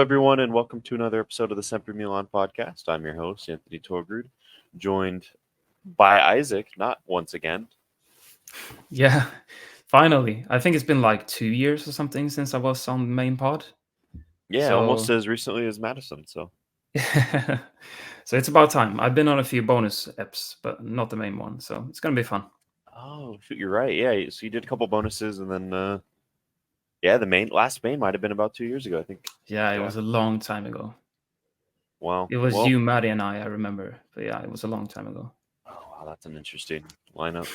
everyone, and welcome to another episode of the SempreMilan podcast. I'm your host, Anthony Torgrud, joined by Isaac, not once again. Yeah, finally. I think it's been like 2 years or something since I was on the main pod. Yeah, almost So, as recently as Madison. So, so it's about time. I've been on a few bonus eps, but not the main one. So it's gonna be fun. oh shoot, you're right. Yeah, so you did a couple bonuses, and then the last main might have been about 2 years ago, I think. Yeah, it Yeah. was a long time ago. Wow. It was Well, you, Maddie, and I remember. But yeah, it was a long time ago. oh, wow, that's an interesting lineup.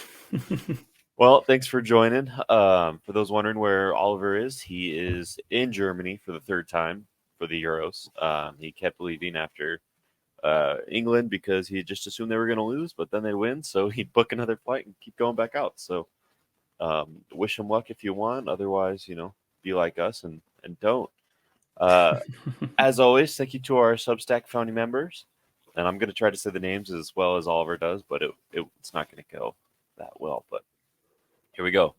Well, thanks for joining. For those wondering where Oliver is, he is in Germany for the third time for the Euros. He kept leaving after England because he just assumed they were going to lose, but then they win, so he'd book another flight and keep going back out. So wish him luck if you want. Otherwise, be like us and don't. Uh, as always, thank you to our Substack founding members. And I'm going to try to say the names as well as Oliver does, but it's not going to go that well. But here we go.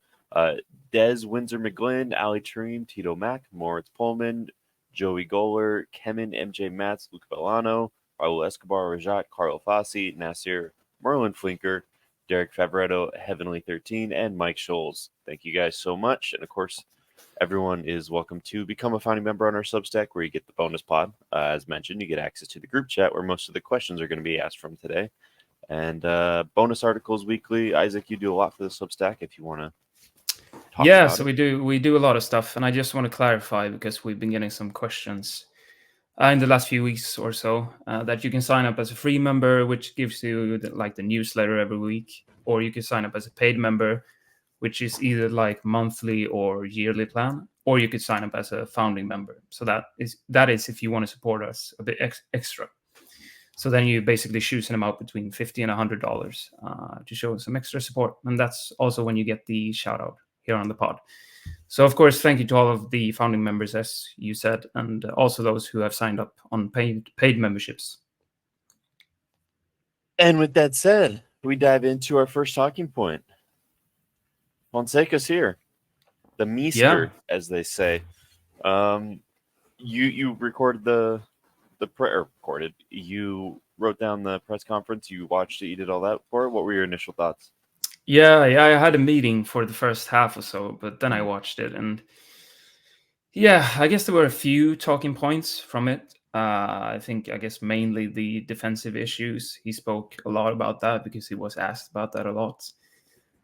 Des Windsor McGlynn, Ali Tareem, Tito Mack, Moritz Pullman, Joey Goller, Kemen MJ Matz, Luke Vellano, Raul Escobar, Rajat, Carl Fassi, Nasir, Merlin Flinker, Derek Favaretto, Heavenly 13, and Mike Scholes. Thank you guys so much. And of course, everyone is welcome to become a founding member on our Substack where you get the bonus pod. As mentioned, you get access to the group chat where most of the questions are going to be asked from today. And bonus articles weekly. Isaac, you do a lot for the Substack if you want to talk Yeah, about so it. we do a lot of stuff, and I just want to clarify because we've been getting some questions in the last few weeks or so that you can sign up as a free member, which gives you the newsletter every week, or you can sign up as a paid member, which is either like monthly or yearly plan, or you could sign up as a founding member. So that is if you want to support us a bit extra. So then you basically choose an amount between $50 and $100 to show some extra support, and that's also when you get the shout out here on the pod. So, of course, thank you to all of the founding members, as you said, and also those who have signed up on paid memberships. And with that said, we dive into our first talking point. Fonseca's here, the Yeah, Meester, as they say. Um, you recorded recorded. You wrote down the press conference. You watched it. You did all that for it. What were your initial thoughts? yeah. I had a meeting for the first half or so, but then I Mm. watched it, and yeah, I guess there were a few talking points from it. I guess mainly the defensive issues. He spoke a lot about that because he was asked about that a lot.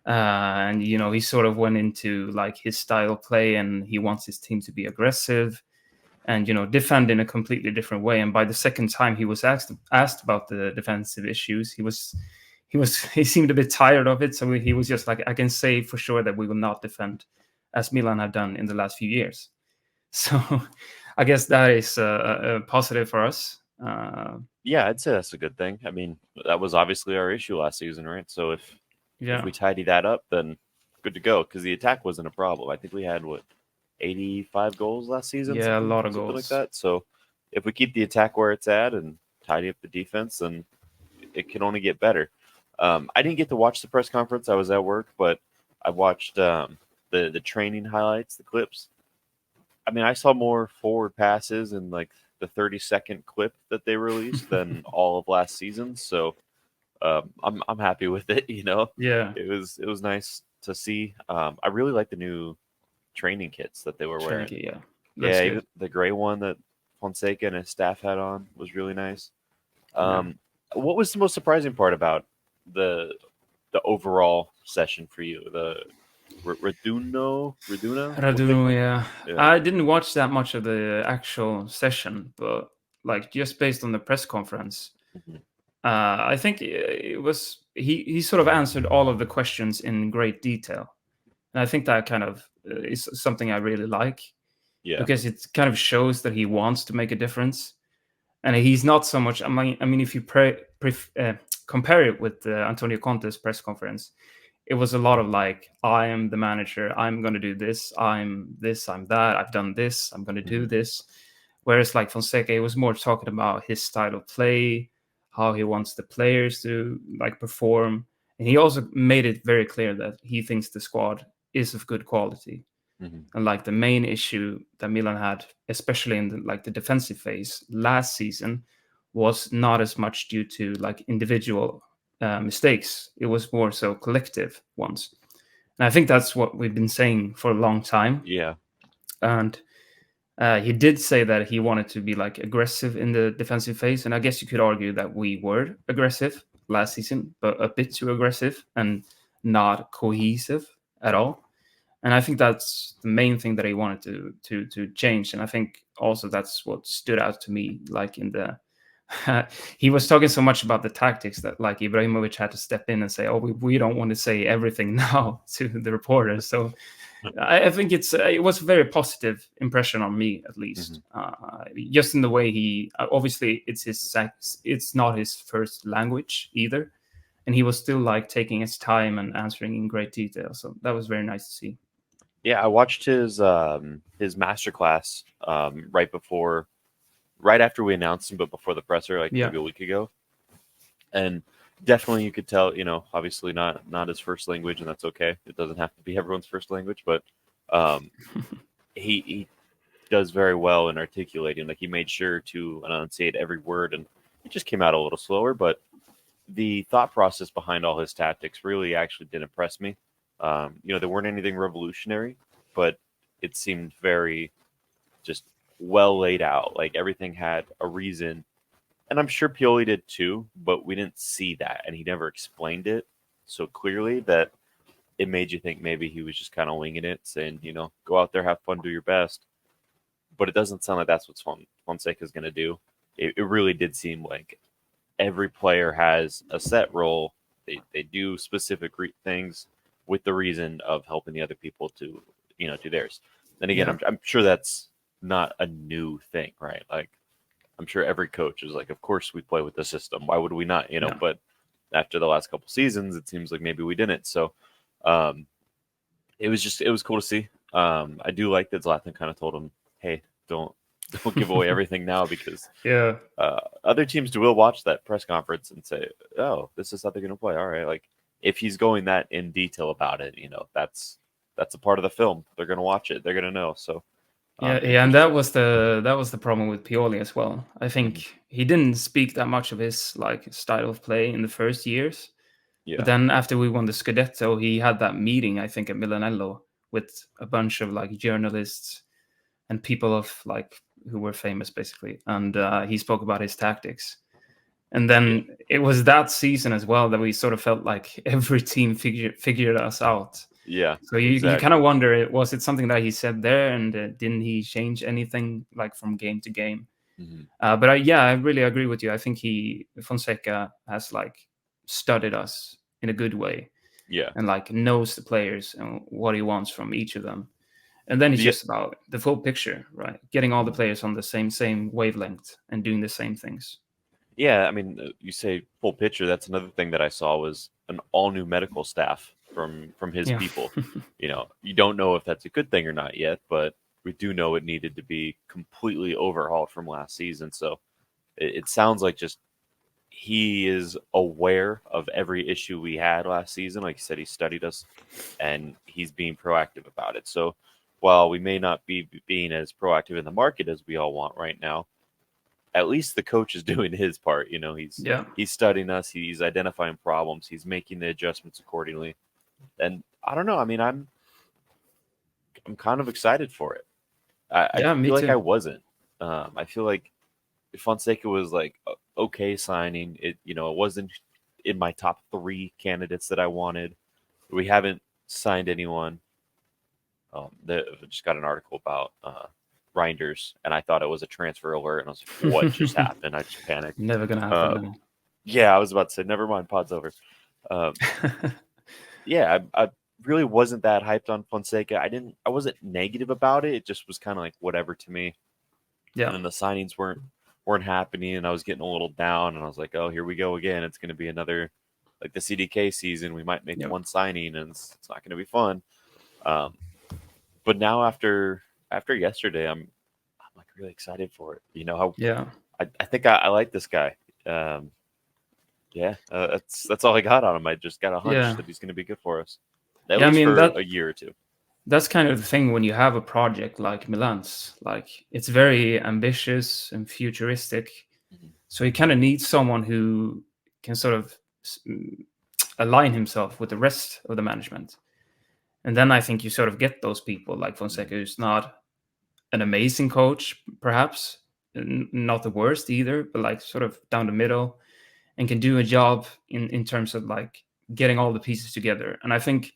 And he sort of went into like his style of play, and he wants his team to be aggressive and defend in a completely different way. And by the second time he was asked about the defensive issues, he seemed a bit tired of it. So he was just like, I can say for sure that we will not defend as Milan have done in the last few years. So I guess that is a positive for us. Yeah, I'd say that's a good thing. I mean, that was obviously our issue last season, right? So if Yeah, we tidy that up, then good to go. Because the attack wasn't a problem. I think we had 85 goals last season, yeah, a something lot of something like goals. that. So if we keep the attack where it's at and tidy up the defense, then it can only get better. I didn't get to watch the press conference. I was at work, but I watched the training highlights, the clips. I mean, I saw more forward passes in like the 30-second clip that they released than all of last season. So I'm happy with it. Yeah, It was nice to see. I really like the new training kits that they were wearing. Trinity, yeah, looks Yeah, good. even the gray one that Fonseca and his staff had on was really nice. Yeah. What was the most surprising part about the the overall session for you? The Raduna, what they Radu, call? yeah. Yeah. I didn't watch that much of the actual session, but like just based on the press conference, Mhm. I think it was he sort of answered all of the questions in great detail, and I think that kind of is something I really like Yeah. because it kind of shows that he wants to make a difference, and he's not so much. I mean, if you compare it with Antonio Conte's press conference, it was a lot of like, I am the manager, I'm going to do this, I'm this, I'm that, I've done this, I'm going to do Mhm. this. Whereas like Fonseca, it was more talking about his style of play, how he wants the players to like perform, and he also made it very clear that he thinks the squad is of good quality. Hmm. And like the main issue that Milan had, especially in the defensive phase last season, was not as much due to like individual mistakes. It was more so collective ones. And I think that's what we've been saying for a long time. Yeah. And he did say that he wanted to be like aggressive in the defensive phase, and I guess you could argue that we were aggressive last season, but a bit too aggressive and not cohesive at all. And I think that's the main thing that he wanted to change. And I think also that's what stood out to me, like in the he was talking so much about the tactics that like Ibrahimovic had to step in and say, "Oh, we don't want to say everything now" to the reporters. So I think it was a very positive impression on me, at Hmm. least. Just in the way he obviously it's not his first language either, and he was still like taking his time and answering in great detail. So that was very nice to see. Yeah, I watched his masterclass right after we announced him, but before the presser, like Yeah, maybe a week ago, and definitely you could tell, obviously not his first language, and that's okay. It doesn't have to be everyone's first language, but um, he does very well in articulating. Like he made sure to enunciate every word, and it just came out a little slower, but the thought process behind all his tactics really actually did impress me. There weren't anything revolutionary, but it seemed very just well laid out. Like everything had a reason, and I'm sure Pioli did too, but we didn't see that, and he never explained it so clearly that it made you think maybe he was just kind of winging it, saying, go out there, have fun, do your best. But it doesn't sound like that's what Fonseca is going to do. It really did seem like every player has a set role. They do specific things with the reason of helping the other people to do theirs. And again, yeah, I'm sure that's not a new thing, right? Like I'm sure every coach is like, of course we play with the system. Why would we not? yeah, But after the last couple seasons, it seems like maybe we didn't. So um, it was cool to see. I do like that Zlatan kind of told him, hey, don't don't give away everything now because yeah, other teams will watch that press conference and say, "Oh, this is how they're going to play." All right, like if he's going that in detail about it, that's a part of the film. They're going to watch it. They're going to know. So yeah. And interesting. that was the problem with Pioli as well. I Hmm. think he didn't speak that much of his like style of play in the first years. But Yeah, then after we won the Scudetto, he had that meeting, I think, at Milanello with a bunch of like journalists and people of like who were famous basically, and he spoke about his tactics. And yeah, then it was that season as well that we sort of felt like every team figured us out. yeah, So you kind of exactly. wonder, was it something that he said there, and didn't he change anything like from game to game? Hmm. But yeah, I really agree with you. I think he Fonseca has like studied us in a good way Yeah. and like knows the players and what he wants from each of them. And then it's The just about the full picture, right? Getting all the Mhm. players on the same wavelength and doing the same things. Yeah, I mean, you say full picture. That's another thing that I saw was an all new medical staff from his Yeah. people. You don't know if that's a good thing or not yet, but we do know it needed to be completely overhauled from last season. So it sounds like just he is aware of every issue we had last season. Like you said, he studied us and he's being proactive about it. So while we may not be being as proactive in the market as we all want right now, at least the coach is doing his part. He's Yeah. he's studying us. He's identifying problems. He's making the adjustments accordingly. And I don't know. I mean, I'm kind of excited for it. I Yeah, me feel like I too. wasn't. I feel like Fonseca was like okay signing. It wasn't in my top three candidates that I wanted. We haven't signed anyone. I just got an article about Reinders, and I thought it was a transfer alert, and I was like, "What just happened?" I just panicked. Never gonna happen Uh, now. yeah, I was about to say, never mind, pod's over. Um, yeah, I really wasn't that hyped on Fonseca. I wasn't negative about it. It just was kind of like whatever to me. And Yeah. then the signings weren't happening, and I was getting a little down. And I was like, oh, here we go again. It's going to be another like the CDK season. We might make Yeah. one signing, and it's not going to be fun. Um, but now after yesterday, I'm like really excited for it. Yeah. I think I like this guy. Um, Yeah, that's all I got on him. I just got a hunch Yeah. that he's going to be good for us, at Yeah. I least mean for that a year or two. that's kind of the thing when you have a project like Milan's. Like, it's very ambitious and futuristic. Mhm. So you kind of need someone who can sort of align himself with the rest of the management. And then I think you sort of get those people like Fonseca, Mhm. who's not an amazing coach, perhaps, not the worst either, but like sort of down the middle, and can do a job in terms of like getting all the pieces together. And I think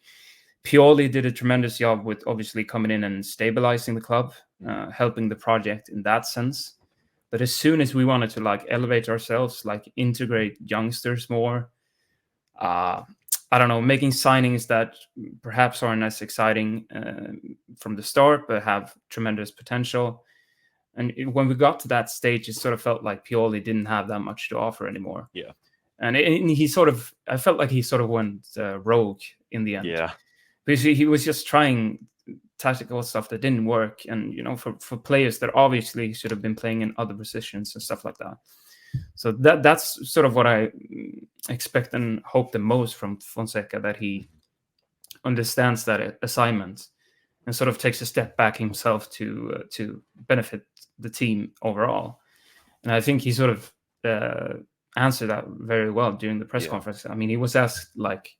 Pioli did a tremendous job with obviously coming in and stabilizing the club, Mhm. helping the project in that sense. But as soon as we wanted to like elevate ourselves, like integrate youngsters more, uh, I don't know, making signings that perhaps aren't as exciting from the start, but have tremendous potential. And when we got to that stage, it sort of felt like Pioli didn't have that much to offer anymore. Yeah. And he sort of, I felt like he sort of went rogue in the end, Yeah. because he was just trying tactical stuff that didn't work, and for players that obviously should have been playing in other positions and stuff like that. So that's sort of what I expect and hope the most from Fonseca, that he understands that assignment and sort of takes a step back himself to benefit the team overall. And I think he sort of answered that very well during the press Yeah. conference. I mean, he was asked like,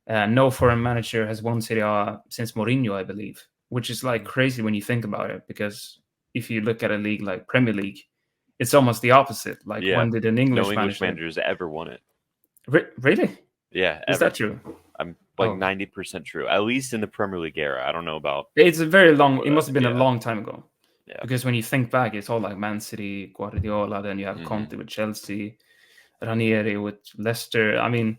no foreign manager has won Serie A since Mourinho, I believe, which is like Mhm. crazy when you think about it, because if you look at a league like Premier League, it's almost the opposite. Like, Yeah. when did an No English English manager? managers ever won it. Really? Yeah, Is that ever. true? I'm like Oh, 90% true. At least in the Premier League era. I don't know about it's a very long. before It that. must have been a Yeah. long time ago, Yeah. because when you think back, it's all like Man City, Guardiola. Then you have Hmm. Conte with Chelsea, Ranieri with Leicester. I mean,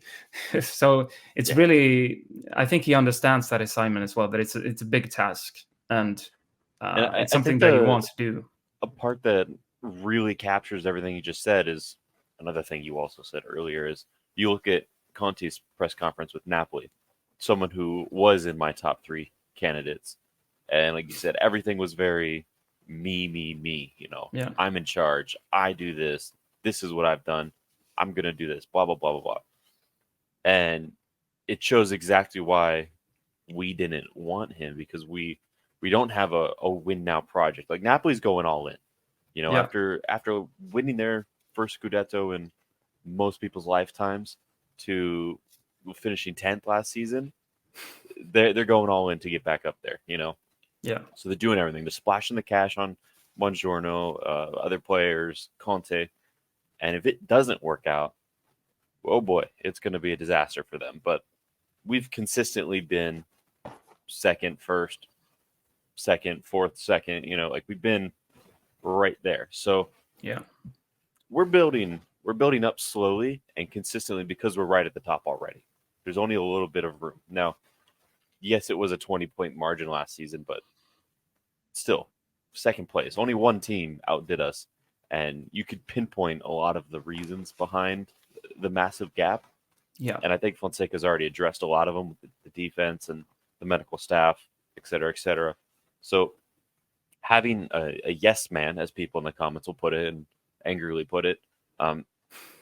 so it's Yeah. really. I think he understands that assignment as well. That it's a big task, and And it's I something think that he wants to do. a part that really captures everything you just said is another thing you also said earlier is you look at Conte's press conference with Napoli, someone who was in my top three candidates. And like you said, everything was very me, me, me. Yeah, I'm in charge. I do this. This is what I've done. I'm going to do this, blah, blah, blah, blah, blah. And it shows exactly why we didn't want him because we don't have a win now project. Like Napoli's going all in. yeah, After winning their first Scudetto in most people's lifetimes to finishing 10th last season, they're going all in to get back up there. yeah, So they're doing everything. They're splashing the cash on Buongiorno, other players, Conte, and if it doesn't work out, oh boy, it's going to be a disaster for them. But we've consistently been second, first, second, fourth, second. Like we've been right there. So yeah, we're building up slowly and consistently because we're right at the top already. There's only a little bit of room. Now, yes, it was a 20-point margin last season, but still, second place. Only one team outdid us, and you could pinpoint a lot of the reasons behind the massive gap. yeah, And I think Fonseca's already addressed a lot of them with the defense and the medical staff, et cetera, et cetera. So having a yes man, as people in the comments will put it and angrily put it, um,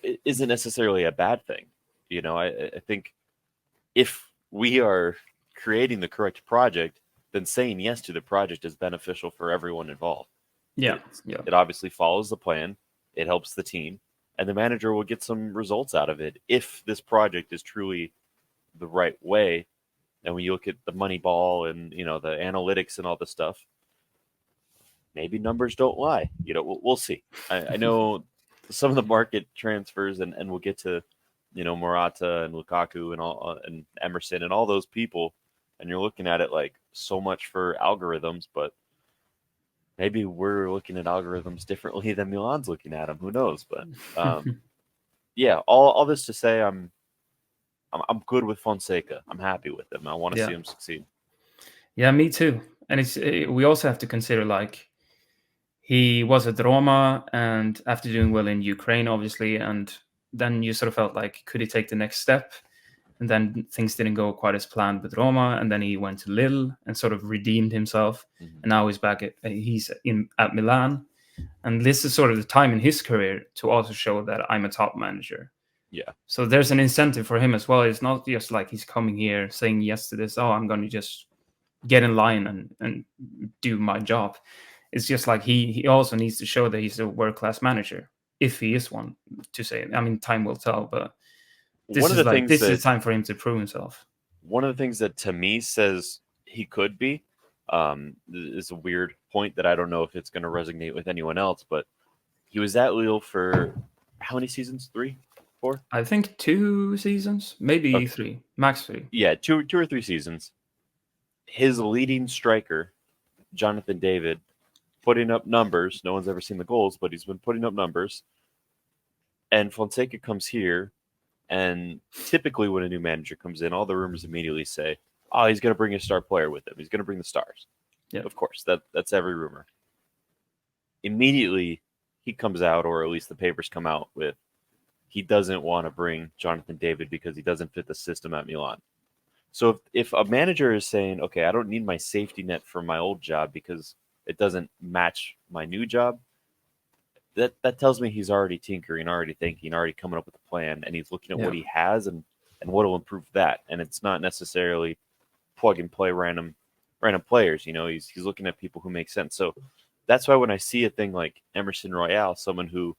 it isn't necessarily a bad thing. I think if we are creating the correct project, then saying yes to the project is beneficial for everyone involved. yeah, It, yeah, it obviously follows the plan, it helps the team, and the manager will get some results out of it if this project is truly the right way. And when you look at the money ball and the analytics and all this stuff, maybe numbers don't lie. We'll see. I know some of the market transfers, and we'll get to Morata and Lukaku and all and Emerson and all those people, and you're looking at it like so much for algorithms, but maybe we're looking at algorithms differently than Milan's looking at them. Who knows? But yeah, all this to say, I'm good with Fonseca. I'm happy with him. I want to yeah, see him succeed. yeah. Me too. And we also have to consider, like, he was at Roma, and after doing well in Ukraine, obviously, and then you sort of felt like, could he take the next step? And then things didn't go quite as planned with Roma, and then he went to Lille and sort of redeemed himself. Mhm. And now he's back at Milan, and this is sort of the time in his career to also show that I'm a top manager. Yeah, So there's an incentive for him as well. It's not just like he's coming here saying yes to this. Oh, I'm going to just get in line and do my job. It's just like he also needs to show that he's a world class manager, if he is one. To say, I mean, time will tell, but One of the things this is that a time for him to prove himself. to me says he could be is a weird point that I don't know if it's going to resonate with anyone else, but he was at Lille for how many seasons? 3, 4? I think 2 seasons, maybe Okay. 3, max 3. Yeah, two or 3 seasons. His leading striker, Jonathan David, putting up numbers. No one's ever seen the goals, but he's been putting up numbers. And Fonseca comes here, and typically when a new manager comes in, all the rumors immediately say, "Oh, he's going to bring a star player with him. He's going to bring the stars." Yeah. Of course, that's every rumor. Immediately, he comes out, or at least the papers come out with, he doesn't want to bring Jonathan David because he doesn't fit the system at Milan. So if a manager is saying, okay, I don't need my safety net for my old job because it doesn't match my new job, that tells me he's already tinkering, already thinking, already coming up with a plan, and he's looking at Yeah. what he has and what will improve that. And it's not necessarily plug and play random players. He's looking at people who make sense. So that's why when I see a thing like Emerson Royale, someone who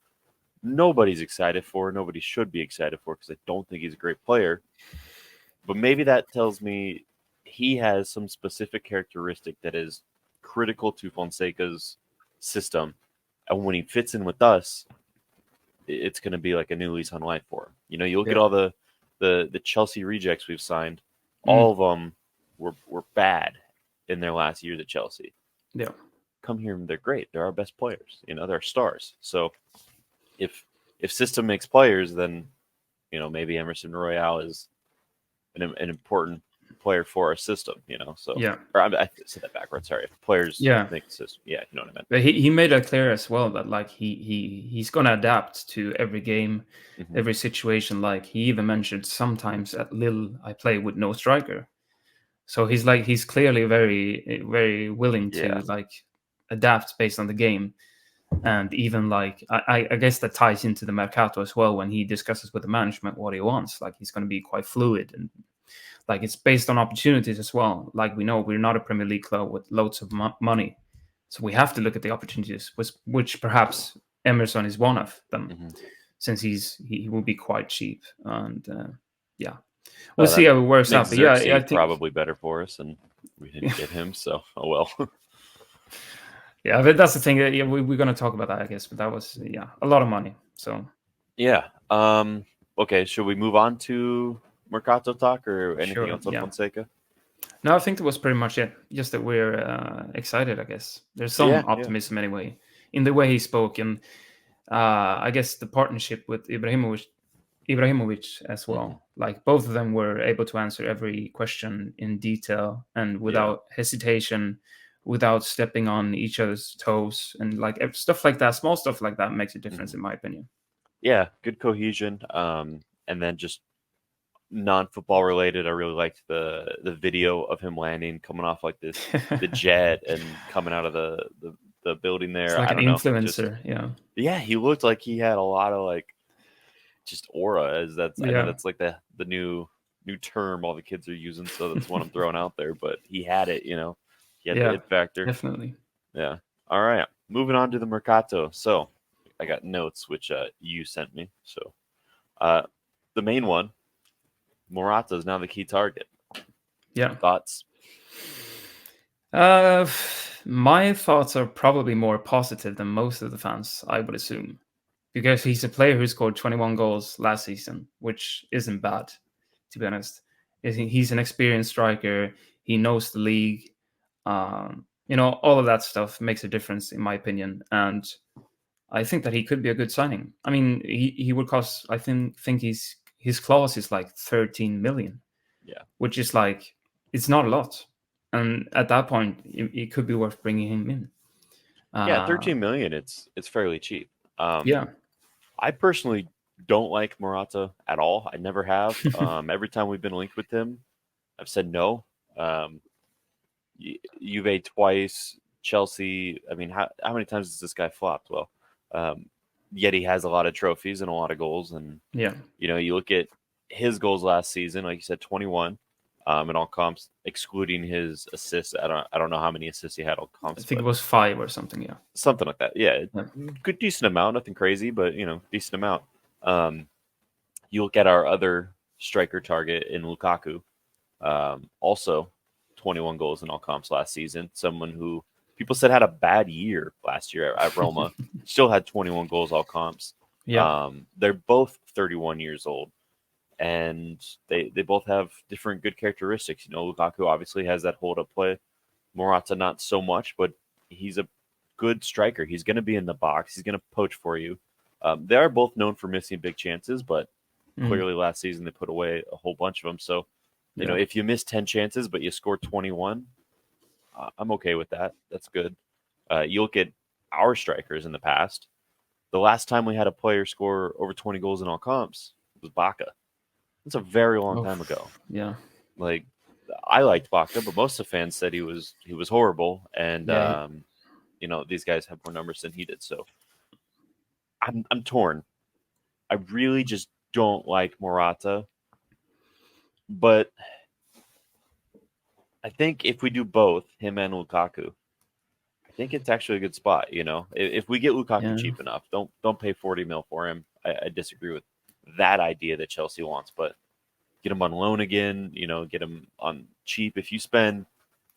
nobody's excited for, nobody should be excited for because I don't think he's a great player, but maybe that tells me he has some specific characteristic that is critical to Fonseca's system. And when he fits in with us, it's going to be like a new lease on life for him. You look at all the Chelsea rejects we've signed, all of them were bad in their last years at Chelsea. Yeah. Come here and they're great. They're our best players. They're stars. So if system makes players, then maybe Emerson Royale is an important player for our system. So Yeah. or I said that backwards. Sorry, if players make the system, you know what I meant. But he made that clear as well, that like he's gonna adapt to every game, every situation. Like he even mentioned sometimes at Lille I play with no striker. So he's clearly very very willing to like adapt based on the game. And even like I guess that ties into the mercato as well when he discusses with the management what he wants. Like he's going to be quite fluid, and like it's based on opportunities as well. Like we know we're not a Premier League club with loads of money, so we have to look at the opportunities, which perhaps Emerson is one of them, since he will be quite cheap. And yeah, we'll see how it works out. But yeah, I think probably better for us, and we didn't get him. So oh well. Yeah, but that's the thing. Yeah, we're going to talk about that, I guess. But that was a lot of money. So yeah. Okay. Should we move on to mercato talk or anything else on Fonseca? No, I think that was pretty much it. Just that we're excited. I guess there's some optimism anyway in the way he spoke, and I guess the partnership with Ibrahimovic as well. Like both of them were able to answer every question in detail and without hesitation, without stepping on each other's toes, and like stuff like that, small stuff like that makes a difference in my opinion. Yeah, good cohesion. And then just non-football related, I really liked the video of him landing, coming off like this the jet and coming out of the building there. It's like an influencer. Yeah, he looked like he had a lot of like just aura. I know that's like the new term all the kids are using, so that's what I'm throwing out there. But he had it, he had the it factor. Definitely. Yeah. All right. Moving on to the mercato. So I got notes which you sent me. So the main one, Morata is now the key target. Yeah. Thoughts? My thoughts are probably more positive than most of the fans, I would assume, because he's a player who scored 21 goals last season, which isn't bad, to be honest. He's an experienced striker. He knows the league. All of that stuff makes a difference, in my opinion. And I think that he could be a good signing. I mean, he would cost, I think his clause is like 13 million. Yeah. Which is like, it's not a lot. And at that point, it could be worth bringing him in. 13 million. It's fairly cheap. Yeah. I personally don't like Morata at all. I never have. Every time we've been linked with him, I've said no. Juve twice, Chelsea. I mean, how many times has this guy flopped? Well, yet he has a lot of trophies and a lot of goals. And yeah, you look at his goals last season, like you said, 21. in all comps, excluding his assists. I don't know how many assists he had all I comps, think it but was 5 or something. Yeah. something like that. Yeah, Yeah. good, decent amount. Nothing crazy, but decent amount. Um, you look at our other striker target in Lukaku, also 21 goals in all comps last season. Someone who people said had a bad year last year at Roma, still had 21 goals all comps. Yeah. They're both 31 years old, and they both have different good characteristics. Lukaku obviously has that hold up play. Morata not so much, but he's a good striker. He's going to be in the box. He's going to poach for you. They are both known for missing big chances, but Mm. clearly last season they put away a whole bunch of them. So, Yeah. if you miss 10 chances but you score 21, I'm okay with that. That's good. You look at our strikers in the past. The last time we had a player score over 20 goals in all comps was Baca. That's a very long Oh. time ago. Yeah. Like I liked Baca, but most of the fans said he was horrible, and Yeah. these guys have more numbers than he did. So I'm torn. I really just don't like Morata, but I think if we do both him and Lukaku, I think it's actually a good spot. If we get Lukaku Yeah. cheap enough, don't pay 40 mil for him. I disagree with that idea that Chelsea wants, but get him on loan again. Get him on cheap. If you spend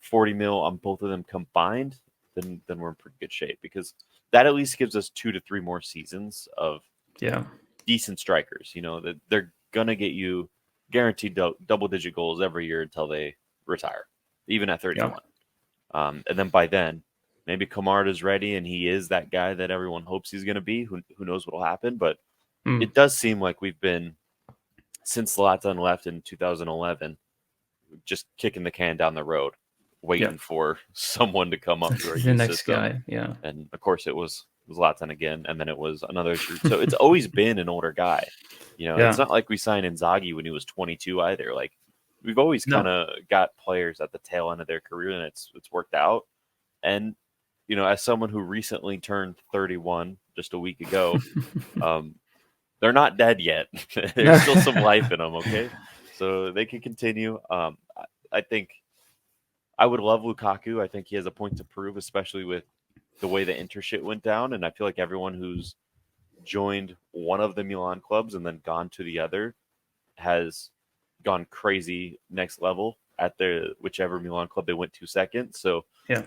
40 mil on both of them combined, then we're in pretty good shape because that at least gives us 2 to 3 more seasons of Yeah. decent strikers. That they're gonna get you guaranteed double digit goals every year until they retire, even at Yeah. 31. And then by then, maybe Kamara's ready and he is that guy that everyone hopes he's going to be. Who knows what will happen? But Mm. it does seem like we've been, since Zlatan left in 2011, just kicking the can down the road, Yeah. waiting for someone to come up to our The youth next system. guy. Yeah. And of course, it was Zlatan again, and then it was another Giroud. So it's always been an older guy. It's Yeah. not like we signed Inzaghi when he was 22 either. Like we've always kind No. of got players at the tail end of their career, and it's worked out. And as someone who recently turned 31 just a week ago, um, they're not dead yet. There's still some life in them. Okay, so they can continue. I think I would love Lukaku. I think he has a point to prove, especially with the way the Inter shit went down. And I feel like everyone who's joined one of the Milan clubs and then gone to the other has gone crazy next level at the whichever Milan club they went to second. So Yeah.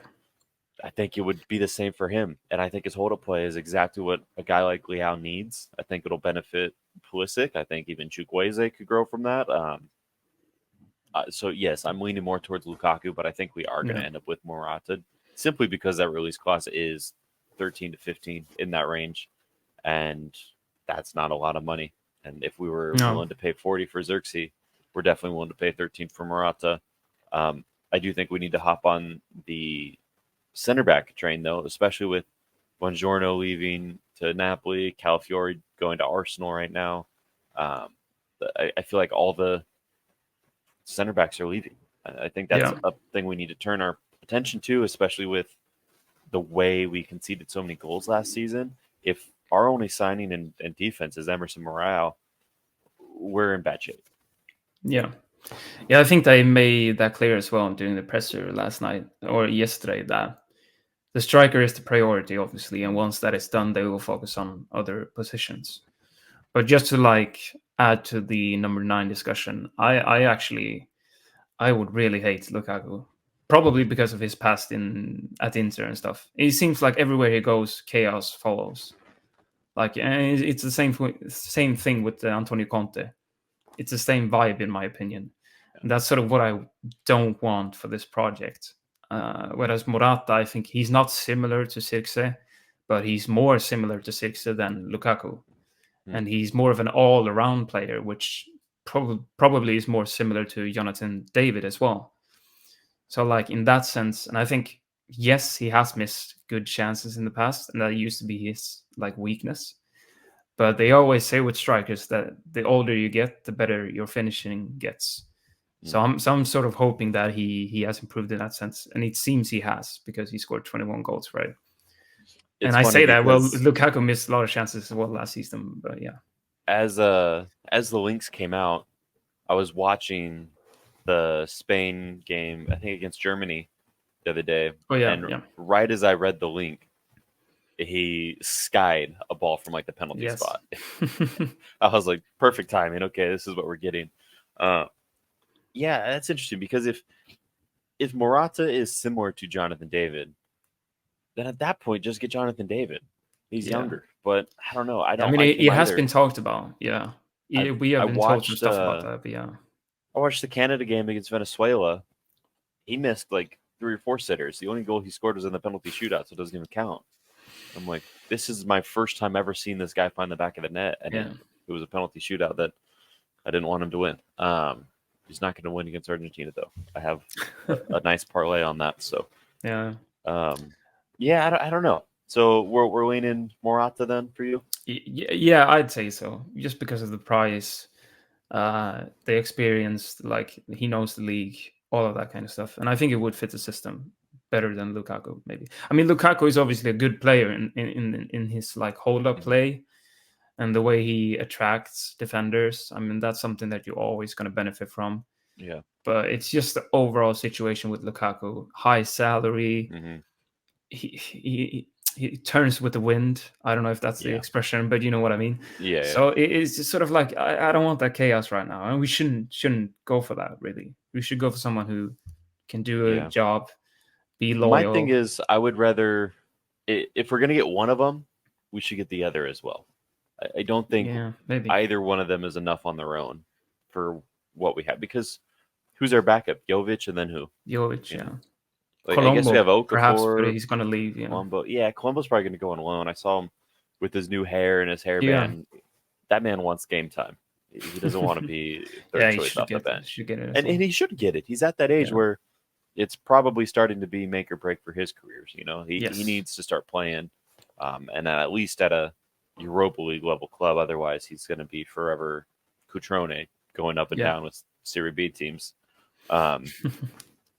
I think it would be the same for him. And I think his hold up play is exactly what a guy like Leao needs. I think it'll benefit Pulisic. I think even Chukwueze could grow from that. So, yes, I'm leaning more towards Lukaku, but I think we are going Yeah. to end up with Morata simply because that release clause is 13 to 15 in that range. And that's not a lot of money. And if we were No. willing to pay 40 for Zirkzee, we're definitely willing to pay 13 for Morata. I do think we need to hop on the center back train, though, especially with Buongiorno leaving to Napoli, Calafiori going to Arsenal right now. I feel like all the center backs are leaving. I think that's Yeah. a thing we need to turn our attention to, especially with the way we conceded so many goals last season. If our only signing in defense is Emerson Morale, we're in bad shape. Yeah. Yeah, I think they made that clear as well during the presser last night or yesterday that the striker is the priority, obviously, and once that is done, they will focus on other positions. But just to add to the number 9 discussion, I would really hate Lukaku, probably because of his past at Inter and stuff. It seems like everywhere he goes, chaos follows. And it's the same thing with Antonio Conte. It's the same vibe, in my opinion. And that's sort of what I don't want for this project. Whereas Morata, I think he's not similar to Zirkzee, but he's more similar to Zirkzee than Lukaku. Hmm. And he's more of an all-around player, which probably is more similar to Jonathan David as well. So, in that sense, and I think, yes, he has missed good chances in the past, and that used to be his weakness. But they always say with strikers that the older you get, the better your finishing gets. Hmm. So I'm sort of hoping that he has improved in that sense, and it seems he has because he scored 21 goals, right? It's And I funny say that, well, because Lukaku missed a lot of chances as well last season, but yeah. as the links came out, I was watching the Spain game, I think against Germany the other day, Oh yeah, and yeah, right as I read the link, he skied a ball from like the penalty yes. spot. I was like, perfect timing. Okay, this is what we're getting. Uh, yeah, that's interesting because if Morata is similar to Jonathan David, then at that point, just get Jonathan David. He's Yeah. younger, but I don't know. I I don't mean, like him it has either. been talked about. Yeah, I we have I been told some watched stuff about that. But yeah, I watched the Canada game against Venezuela. He missed like 3 or 4 sitters. The only goal he scored was in the penalty shootout, so it doesn't even count. I'm like, this is my first time ever seeing this guy find the back of the net, and yeah, it was a penalty shootout that I didn't want him to win. He's not going to win against Argentina, though. I have a nice parlay on that. So, yeah. um, yeah, I don't know. So we're leaning Morata then for you. Yeah, I'd say so. Just because of the price, the experience, like he knows the league, all of that kind of stuff, and I think it would fit the system better than Lukaku. Maybe. I mean, Lukaku is obviously a good player in his like hold up Mhm. play and the way he attracts defenders. I mean, that's something that you're always going to benefit from. Yeah. But it's just the overall situation with Lukaku, high salary, Hmm. he turns with the wind. I don't know if that's the Yeah. expression, but you know what I mean. Yeah. Yeah. So it's just sort of like I don't want that chaos right now, and we shouldn't go for that. Really, we should go for someone who can do a Yeah. job, be My thing loyal. is, I would rather, if we're gonna get one of them, we should get the other as well. I don't think Yeah, maybe either one of them is enough on their own for what we have because who's our backup? Jovic and then who? Jovic. You know, Yeah, like I guess we Colombo have perhaps, but Okafor, he's gonna leave. Yeah, Colombo. Yeah, Colombo's probably going to go on loan. I saw him with his new hair and his yeah, hairband. That man wants game time. He doesn't want to be third yeah. He choice off the bench, should get it as and well. he should get it. He's at that age Yeah. where it's probably starting to be make or break for his careers. He Yes. needs to start playing, and at least at a Europa League level club. Otherwise, he's going to be forever Cutrone going up and Yeah. down with Serie B teams, um,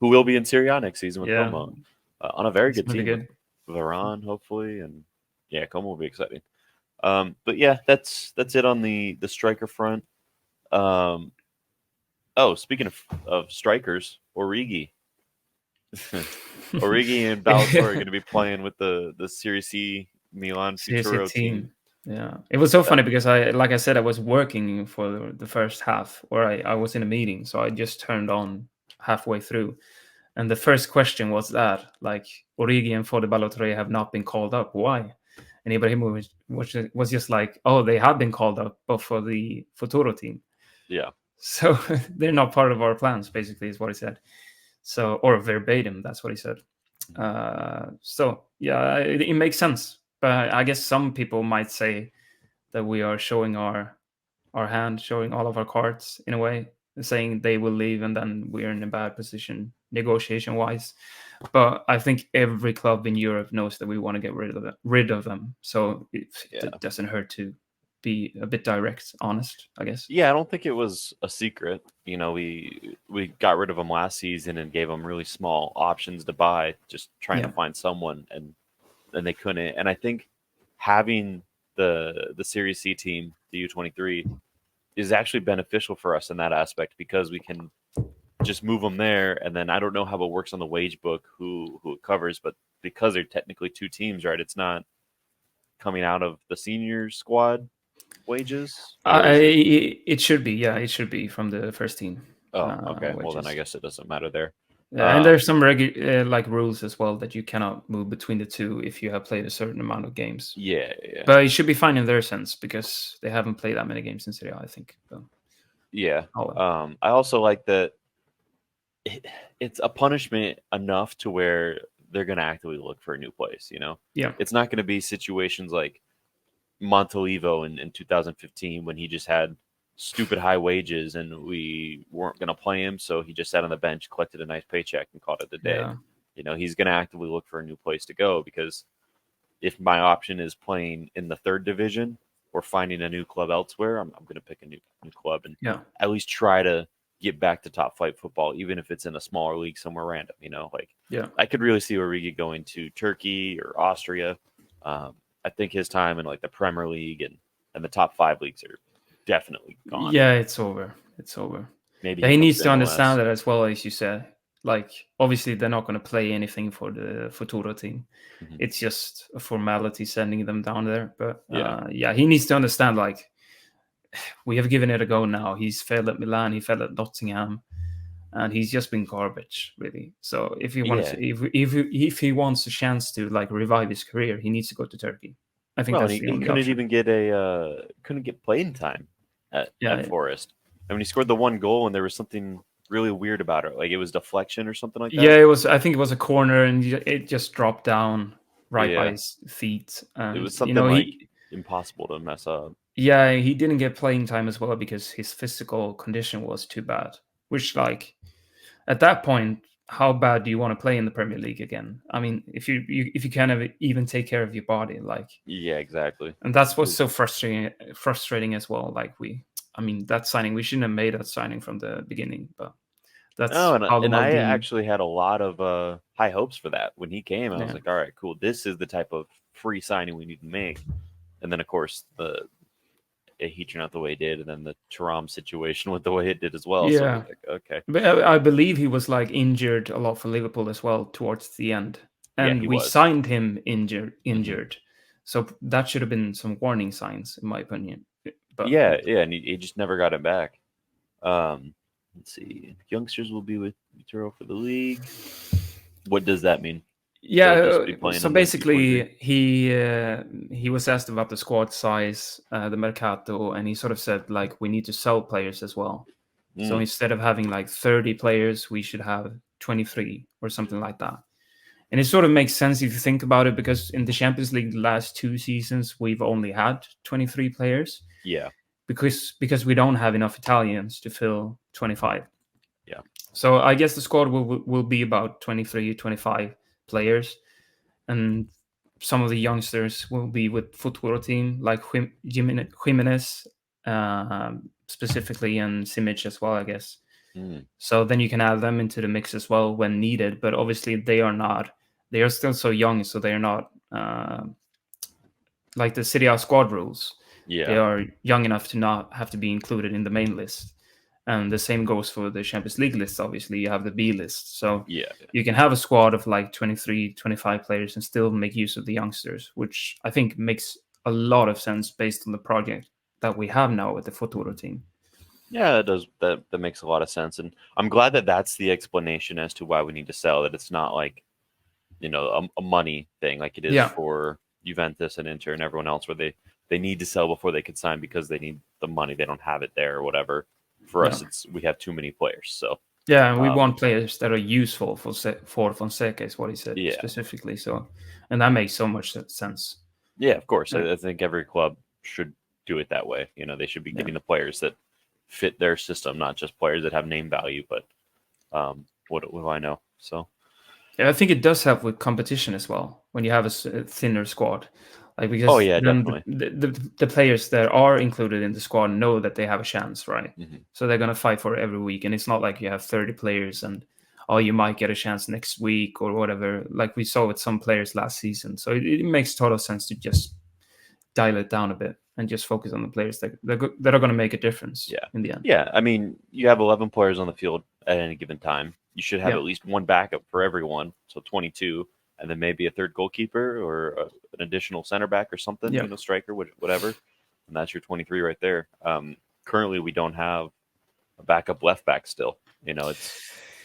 who will be in Serie A next season with Yeah. Como on a very It's good gonna be team with good. Varane, hopefully, and yeah, Como will be exciting. But yeah, that's it on the striker front. Um, oh, speaking of strikers, Origi. Origi and Ballatore are going to be playing with the Serie C Milan Seriously, Futuro team. team. Yeah, it was so That funny because like I said, I was working for the first half, or I was in a meeting, so I just turned on halfway through, and the first question was that like Origi and Fode Balotore have not been called up. Why? And Ibrahimovic was just like, oh, they have been called up, but for the Futuro team, yeah, so they're not part of our plans. Basically, is what he said. So, or verbatim, that's what he said. So yeah, it makes sense. But I guess some people might say that we are showing our hand, showing all of our cards in a way, saying they will leave and then we're in a bad position negotiation wise. But I think every club in Europe knows that we want to get rid of them. So yeah, it doesn't hurt to be a bit direct, honest, I guess. yeah. I don't think it was a secret. We got rid of them last season and gave them really small options to buy, just trying to Yeah. find someone, and they couldn't. And I think having the Series C team, the U23, is actually beneficial for us in that aspect because we can just move them there. And then I don't know how it works on the wage book, who it covers, but because they're technically two teams, right? It's not coming out of the senior squad wages, or is it? It should be, yeah, it should be from the first team Oh, okay. Well, then I wages. guess it doesn't matter there. Yeah, and Um, there's some like rules as well that you cannot move between the two if you have played a certain amount of games. yeah, yeah, But it should be fine in their sense because they haven't played that many games in Serie A, I think. But, yeah. oh well. I also like that it's a punishment enough to where they're going to actively look for a new place. Yeah, It's not going to be situations like Montolivo in 2015 when he just had stupid high wages and we weren't going to play him, so he just sat on the bench, collected a nice paycheck, and called it a day. yeah, He's going to actively look for a new place to go because if my option is playing in the third division or finding a new club elsewhere, I'm going to pick a new club and yeah, at least try to get back to top flight football, even if it's in a smaller league somewhere random. Like yeah. I could really see Origi going to Turkey or Austria. I think his time in like the Premier League and the top five leagues are definitely gone. Yeah, it's over. It's over. Maybe Yeah, he he comes needs to to MLS. understand that as well, as you said. Like, obviously, they're not going to play anything for the Futuro team. Mhm. It's just a formality sending them down there. But Yeah. yeah, he needs to understand, like, we have given it a go now. He's failed at Milan, he failed at Nottingham, and he's just been garbage, really. So if he wants, Yeah. if he wants a chance to like revive his career, he needs to go to Turkey. I think Well, and that's he, the he only couldn't option. even get couldn't get playing time at Yeah, Forest. I mean, he scored the one goal, and there was something really weird about it. Like it was deflection or something like yeah, that. it was. I think it was a corner, and it just dropped down right by Yeah, his feet, it and was something like he. impossible to mess up. Yeah, he didn't get playing time as well because his physical condition was too bad. Which, like, at that point, how bad do you want to play in the Premier League again? I mean, if you kind of even take care of your body, like, Yeah, exactly. and that's It what's was- so frustrating as well. Like I mean, that signing, we shouldn't have made that signing from the beginning, but Oh, that's and how the and I Maldini. actually had a lot of high hopes for that when he came. I was Yeah, like, all right, cool. This is the type of free signing we need to make. And then, of course, he turned out the way he did, and then the Turam situation went the way it did as well. So it was yeah. like, okay, But I believe he was like injured a lot for Liverpool as well towards the end, yeah, and he we was. signed him injured. Hmm. Injured, so that should have been some warning signs, in my opinion. But Yeah, yeah, and he just never got it back. Let's see. Youngsters will be with Utero for the league. What does that mean? yeah, They'll just be playing so in the U23. basically, he was asked about the squad size, the mercato, and he sort of said like we need to sell players as well. So Mm, instead of having like 30 players, we should have 23 or something like that. And it sort of makes sense if you think about it, because in the Champions League the last 2 seasons we've only had 23 players yeah, because we don't have enough Italians to fill 25. yeah. So I guess the squad will be about 23, 25 players, and some of the youngsters will be with Futuro team like Jimenez specifically, and Simic as well, I guess. Mm, So then you can add them into the mix as well when needed. But obviously they are not. They are still so young, so they are not like the Serie A squad rules. They yeah, are young enough to not have to be included in the main list. And the same goes for the Champions League list. Obviously, you have the B list. So yeah, you can have a squad of like 23, 25 players and still make use of the youngsters, which I think makes a lot of sense based on the project that we have now with the Futuro team. yeah. It does. That makes a lot of sense, and I'm glad that that's the explanation as to why we need to sell. That it's not like a money thing like it is Yeah. for Juventus and Inter and everyone else, where they need to sell before they can sign because they need the money. They don't have it there or whatever. For Yeah. us, we have too many players. So Yeah, and we um, want players that are useful for Fonseca, is what he said yeah, specifically. So, and that makes so much sense. yeah, of course. Yeah, I think every club should do it that way. They should be yeah, getting the players that fit their system, not just players that have name value. But what do I know? So yeah. I think it does help with competition as well when you have a thinner squad, like oh because yeah, then definitely. the players that are included in the squad know that they have a chance, right? Hmm. So they're gonna fight for it every week, and it's not like you have 30 players and oh, you might get a chance next week or whatever, like we saw with some players last season. So it makes total sense to just dial it down a bit and just focus on the players that are going to make a difference Yeah. in the end. Yeah. I mean, you have 11 players on the field at any given time. You should have Yeah, at least one backup for everyone. So 22, and then maybe a third goalkeeper or an additional center back or something, yeah, striker, whatever. And that's your 23 right there. Currently, we don't have a backup left back still.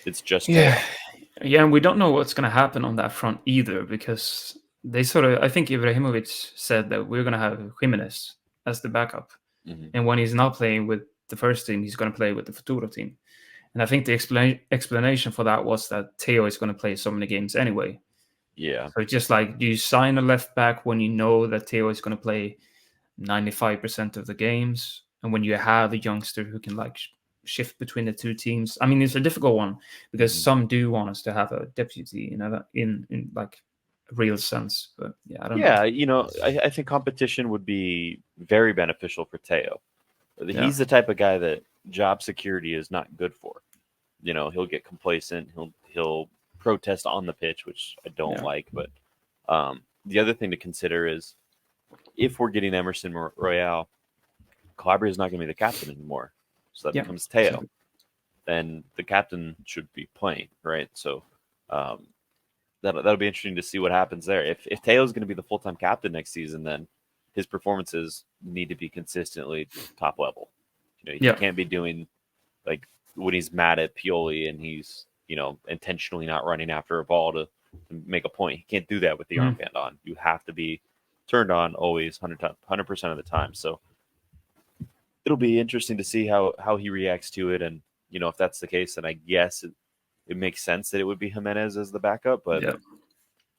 It's just yeah, Teo. yeah. And we don't know what's going to happen on that front either, because they sort of, I think Ibrahimovic said that we're going to have Jimenez as the backup, Hmm. and when he's not playing with the first team, he's going to play with the Futuro team. And I think the explanation for that was that Teo is going to play so many games anyway. Yeah. So it's just like, do you sign a left back when you know that Teo is going to play 95% of the games, and when you have a youngster who can like shift between the two teams? I mean, it's a difficult one because Hmm. some do want us to have a deputy, in like a real sense. But yeah, I don't know. Yeah. I think competition would be very beneficial for Teo. Yeah, He's the type of guy that job security is not good for. He'll get complacent. He'll protest on the pitch, which I don't yeah, like. But the other thing to consider is if we're getting Emerson Royale, Calabria is not going to be the captain anymore, so that yeah, becomes Teo. exactly. then the captain should be playing, right? So um, that'll be interesting to see what happens there. If Teo's going to be the full time captain next season, then his performances need to be consistently top level. He Yeah. can't be doing like when he's mad at Pioli and he's intentionally not running after a ball to make a point. He can't do that with the Mhm. armband on. You have to be turned on always 100% of the time. So it'll be interesting to see how he reacts to it, and if that's the case, then I guess it makes sense that it would be Jimenez as the backup, but Yeah.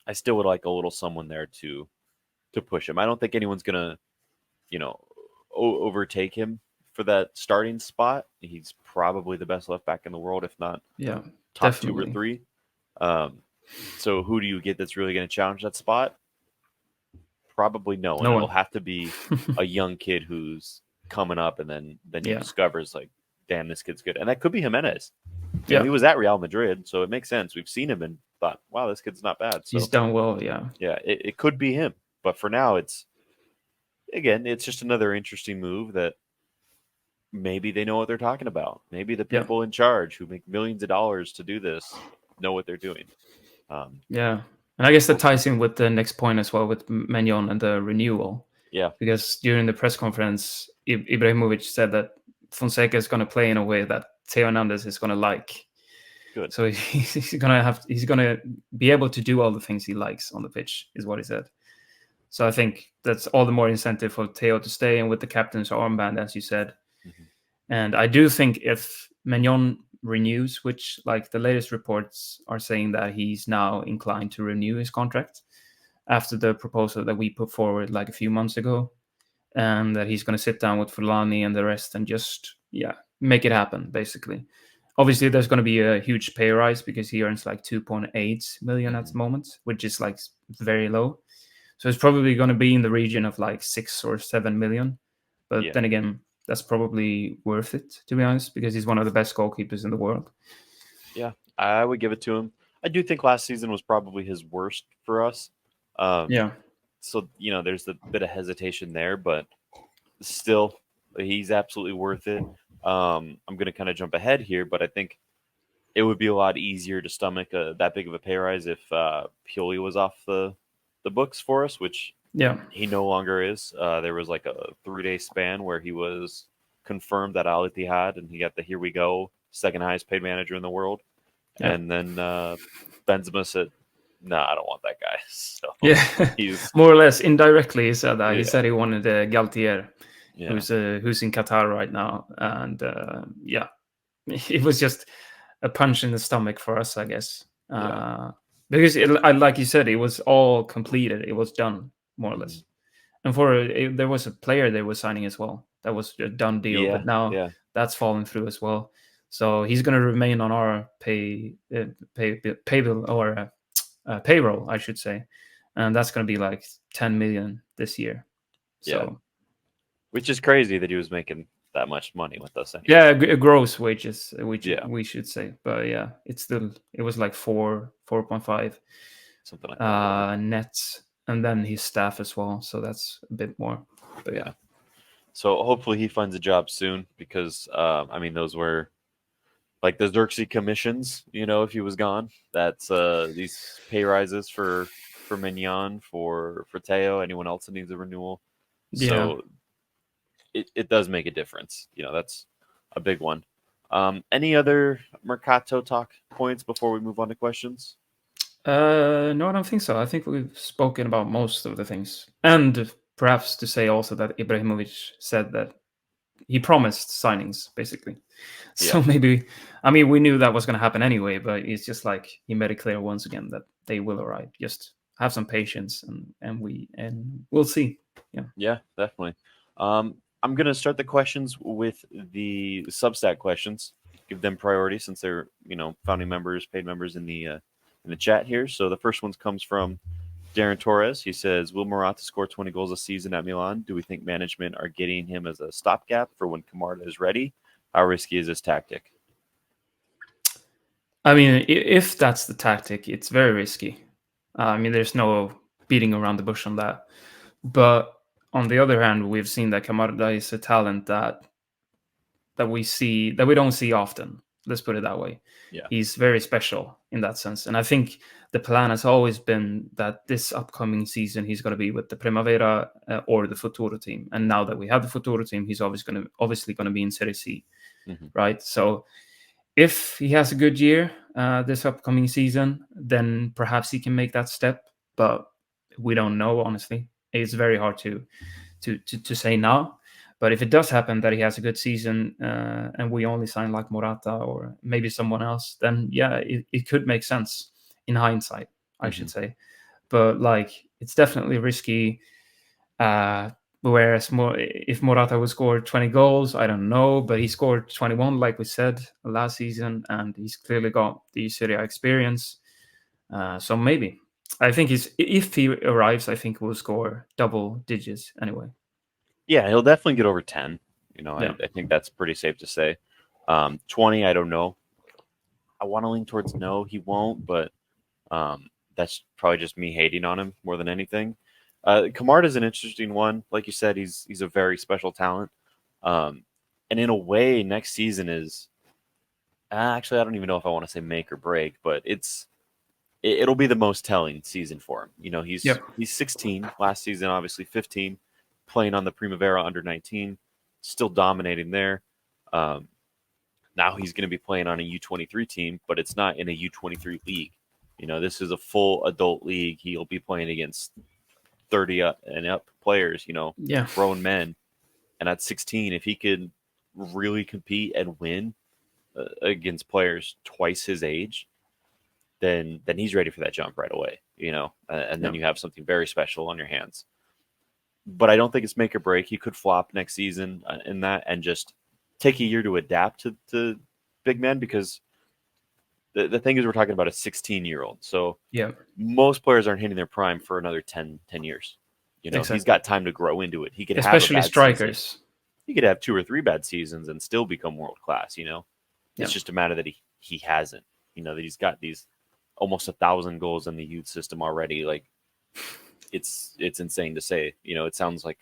I still would like a little someone there to push him. I don't think anyone's gonna you know overtake him for that starting spot. He's probably the best left back in the world, if not Yeah. top two or Definitely. three. Um, so who do you get that's really going to challenge that spot? Probably no one. No It'll one. have to be a young kid who's coming up, and then you Yeah. discover it's like, damn, this kid's good, and that could be Jimenez. Yeah. He was at Real Madrid, so it makes sense. We've seen him and thought, wow, this kid's not bad. He's So done well. Yeah. yeah, it could be him. But for now, it's just another interesting move that maybe they know what they're talking about. Maybe the Yeah. people in charge who make millions of dollars to do this know what they're doing. Um, Yeah. And I guess that ties in with the next point as well with Menyon and the renewal. yeah, Because during the press conference, Ibrahimovic said that Fonseca is going to play in a way that Theo Hernandez is going to like. good. So he's going to be able to do all the things he likes on the pitch, is what he said. So I think that's all the more incentive for Theo to stay, and with the captain's armband, as you said. Mm-hmm. And I do think if Menyon renews, which like the latest reports are saying that he's now inclined to renew his contract after the proposal that we put forward like a few months ago, and that he's going to sit down with Fulani and the rest and just make it happen basically. Obviously there's going to be a huge pay rise because he earns like 2.8 million at Mm-hmm. the moment, which is like very low. So it's probably going to be in the region of like 6 or 7 million. But Yeah, then again, that's probably worth it, to be honest, because he's one of the best goalkeepers in the world. yeah, I would give it to him. I do think last season was probably his worst for us. Um, Yeah. so there's a bit of hesitation there, but still, he's absolutely worth it. I'm going to kind of jump ahead here, but I think it would be a lot easier to stomach that big of a pay rise if Pioli was off the books for us, which Yeah. he no longer is. There was like a 3-day span where he was confirmed at Al Ittihad, and he got the here we go second highest paid manager in the world, Yeah. and then Benzema said, "No, I don't want that guy." So Yeah. he's More or less indirectly he said that. He yeah, said he wanted Galtier, yeah, who's in Qatar right now. And it was just a punch in the stomach for us, I guess. yeah. Because like you said, it was all completed. It was done, more or Mhm. less. And there was a player they were signing as well. That was a done deal, Yeah, but now yeah, that's fallen through as well. So he's going to remain on our pay bill or payroll, I should say, and that's going to be like 10 million this year. yeah. So Which is crazy that he was making that much money with us anyway. yeah, gross wages, which Yeah, we should say, but yeah, it was like 4.5 something like that. Yeah, nets, and then his staff as well. So that's a bit more. But yeah, yeah. So hopefully he finds a job soon because I mean those were like the Zirkzee commissions. If he was gone, that's these pay rises for Mignon, for Teo, anyone else that needs a renewal. yeah. So it does make a difference. That's a big one. Any other mercato talk points before we move on to questions? No, I don't think so. I think we've spoken about most of the things, and perhaps to say also that Ibrahimovic said that he promised signings basically. So Yeah, maybe, I mean, we knew that was going to happen anyway, but it's just like he made it clear once again that they will arrive. Just have some patience, and we'll see. Yeah, yeah, definitely. I'm gonna start the questions with the Substack questions. Give them priority since they're founding members, paid members in the chat here. So the first one comes from Darren Torres. He says, "Will Morata score 20 goals a season at Milan? Do we think management are getting him as a stopgap for when Kamara is ready? How risky is this tactic?" I mean, if that's the tactic, it's very risky. I mean, there's no beating around the bush on that. But on the other hand, we've seen that Kamada is a talent that we don't see often. Let's put it that way. Yeah. He's very special in that sense, and I think the plan has always been that this upcoming season he's going to be with the Primavera or the Futuro team. And now that we have the Futuro team, he's obviously going to be in Zirkzee, Hmm. right? So if he has a good year this upcoming season, then perhaps he can make that step. But we don't know, honestly. It's very hard to say now. But if it does happen that he has a good season and we only sign like Morata or maybe someone else, then yeah, it could make sense in hindsight, I Hmm. should say. But like, it's definitely risky. Uh, Whereas if Morata would score 20 goals, I don't know, but he scored 21, like we said last season, and he's clearly got the Serie A experience. So maybe. I think if he arrives, I think we'll score double digits anyway. Yeah, he'll definitely get over 10. Yeah. I think that's pretty safe to say. 20, I don't know. I want to lean towards no, he won't, but that's probably just me hating on him more than anything. Kamard is an interesting one. Like you said, he's a very special talent. Um, and in a way, next season is actually I don't even know if I want to say make or break, but it'll be the most telling season for him. Yep. He's 16 last season, obviously 15, playing on the Primavera under 19, still dominating there. Um, Now he's going to be playing on a U23 team, but it's not in a U23 league. This is a full adult league. He'll be playing against 30 and up players, Yeah. grown men. And at 16, if he could really compete and win against players twice his age, then he's ready for that jump right away, and then Yeah. you have something very special on your hands. But I don't think it's make or break. He could flop next season in that and just take a year to adapt to big men because the thing is we're talking about a 16-year-old. So Yeah. most players aren't hitting their prime for another 10 years. He's Exactly. got time to grow into it. He could have a Especially bad season. strikers. He could have 2 or 3 bad seasons and still become world class. Yeah. It's just a matter that he hasn't. That he's got these almost 1,000 goals in the youth system already. Like it's insane to say. It sounds like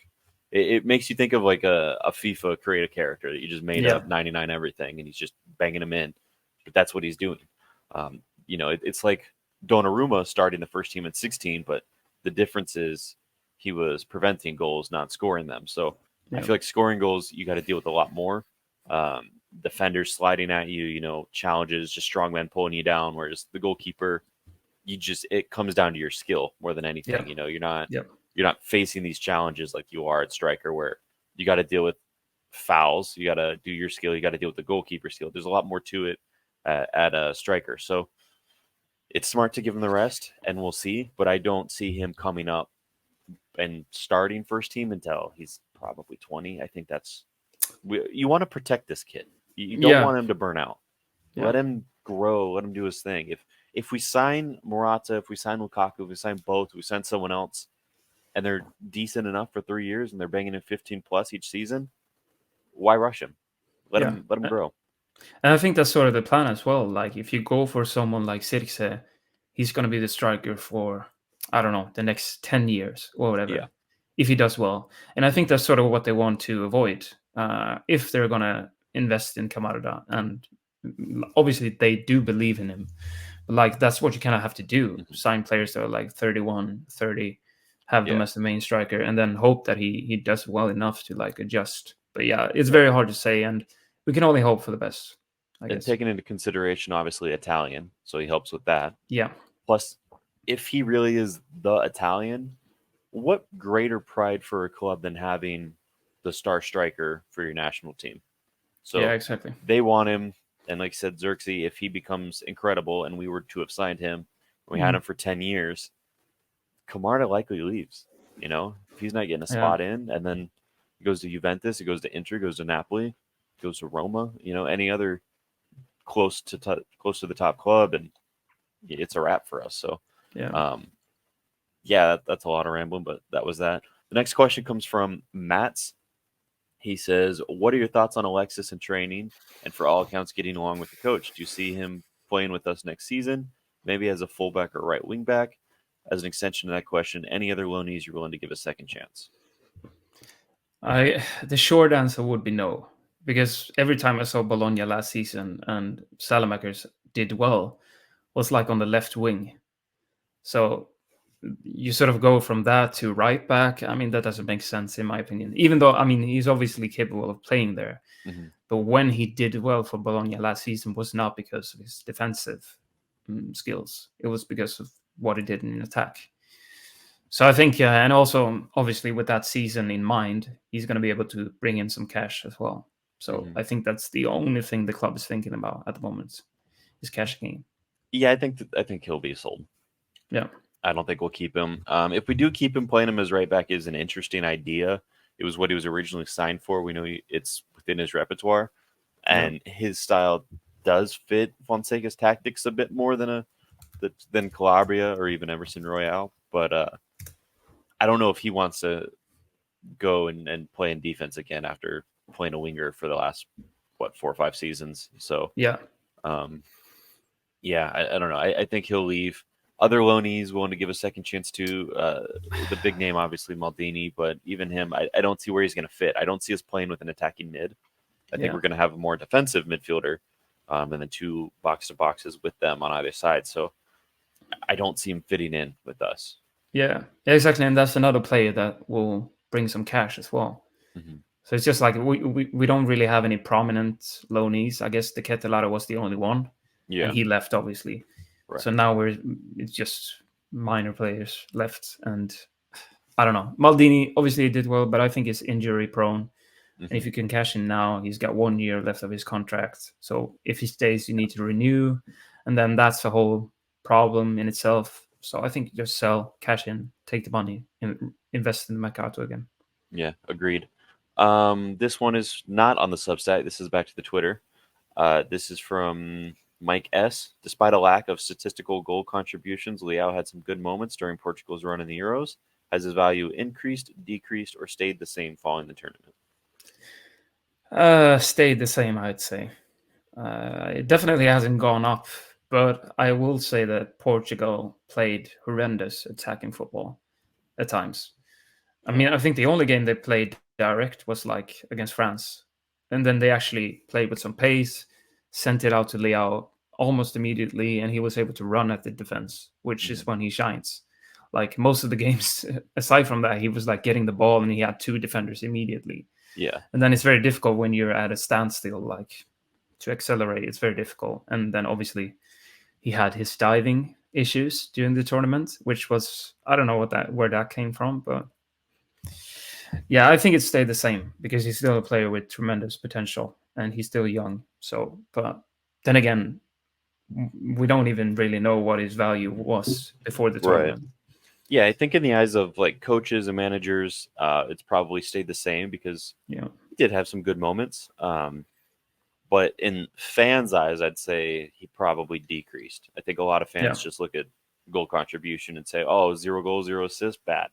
it makes you think of like a FIFA create a character that you just made Yeah. up 99 everything and he's just banging them in. But that's what he's doing. It's like Donnarumma starting the first team at 16, but the difference is he was preventing goals, not scoring them. So I Yeah. feel like scoring goals, you got to deal with a lot more. Defenders sliding at you, challenges, just strong men pulling you down. Whereas the goalkeeper, it comes down to your skill more than Yeah. anything. Yeah. You're not facing these challenges like you are at striker, where you got to deal with fouls, you got to do your skill, you got to deal with the goalkeeper skill. There's a lot more to it at a striker. So it's smart to give him the rest, and we'll see. But I don't see him coming up and starting first team until he's probably 20. I think you want to protect this kid. You don't Yeah. want him to burn out. Yeah. Let him grow. Let him do his thing. If we sign Morata, if we sign Lukaku, if we sign both, if we sign someone else, and they're decent enough for 3 years and they're banging in 15 plus each season, why rush him? Yeah. Let him grow. And I think that's sort of the plan as well. Like if you go for someone like Zirkzee, he's going to be the striker for, I don't know, the next 10 years or Yeah. whatever, if he does well. And I think that's sort of what they want to avoid if they're going to invest in Camarada. And obviously they do believe in him. But like that's what you kind of have to do. Mhm. Sign players that are like 31, 30, have them Yeah. as the main striker, and then hope that he does well enough to like adjust. But yeah, it's Yeah. very hard to say. And we can only hope for the best, I And guess. taking into consideration, obviously, Italian, so he helps with that. Yeah. Plus, if he really is the Italian, what greater pride for a club than having the star striker for your national team? Yeah, So exactly. they want him. And like I said, Zirkzee, if he becomes incredible and we were to have signed him, we had Mhm. him for 10 years, Camarda likely leaves. If he's not getting a Yeah. spot in, and then he goes to Juventus, he goes to Inter, goes to Napoli, goes to Roma, any other close to the top club, and it's a wrap for us. So, Yeah. um, yeah, that's a lot of rambling, but that was that. The next question comes from Matt's. He says, "What are your thoughts on Alexis in training, and for all accounts, getting along with the coach? Do you see him playing with us next season, maybe as a fullback or right wing back?" As an extension to that question, any other loanees you're willing to give a second chance? The short answer would be no, because every time I saw Bologna last season and Salamakers did well was like on the left wing. So you sort of go from that to right back. I mean, that doesn't make sense in my opinion. Even though, I mean, he's obviously capable of playing there. Hmm. But when he did well for Bologna last season was not because of his defensive skills. It was because of what he did in attack. So I think, and also obviously with that season in mind, he's going to be able to bring in some cash as well. So Hmm. I think that's the only thing the club is thinking about at the moment is cashing in. Yeah, I think he'll be sold. Yeah, I don't think we'll keep him. If we do keep him, playing him as right back is an interesting idea. It was what he was originally signed for. We know it's within his repertoire, yeah, and his style does fit Fonseca's tactics a bit more than Calabria or even Emerson Royale. But I don't know if he wants to go and play in defense again after playing a winger for the last 4 or 5 seasons. So yeah, um, yeah, I don't know. I think he'll leave. Other loanees willing to give a second chance to the big name, obviously Maldini, but even him, I don't see where he's going to fit. I don't see us playing with an attacking mid. I think yeah, we're going to have a more defensive midfielder, and then two box to boxes with them on either side. So I don't see him fitting in with us. yeah, exactly. And that's another player that will bring some cash as well. Hmm. So it's just like we don't really have any prominent loanees. I guess the Ketelare was the only one, and Yeah, he left obviously. So right. now it's just minor players left, and I don't know. Maldini obviously did well, but I think he's injury prone. And if Hmm. you can cash in now, he's got 1 year left of his contract. So if he stays, you need to renew, and then that's a whole problem in itself. So I think just sell, cash in, take the money, and invest in the mercato again. Yeah, agreed. This one is not on the Substack. This is back to the Twitter. This is from Mike S. Despite a lack of statistical goal contributions, Leao had some good moments during Portugal's run in the Euros. Has his value increased, decreased, or stayed the same following the tournament? Stayed the same, I'd say. It definitely hasn't gone up, but I will say that Portugal played horrendous attacking football at times. I Yeah. mean, I think the only game they played direct was like against France, and then they actually played with some pace, sent it out to Leao almost immediately, and he was able to run at the defense, which is Hmm. when he shines. Like most of the games, aside from that, he was like getting the ball and he had two defenders immediately. Yeah. And then it's very difficult when you're at a standstill, like to accelerate. It's very difficult. And then obviously he had his diving issues during the tournament, which was I don't know where that came from, but yeah, I think it stayed the same because he's still a player with tremendous potential and he's still young. So, but then again, we don't even really know what his value was before the Right. tournament. Yeah, I think in the eyes of like coaches and managers, it's probably stayed the same because Yeah, he did have some good moments. But in fans' eyes, I'd say he probably decreased. I think a lot of yeah, fans just look at goal contribution and say, "Oh, 0 goals, 0 assists, bad."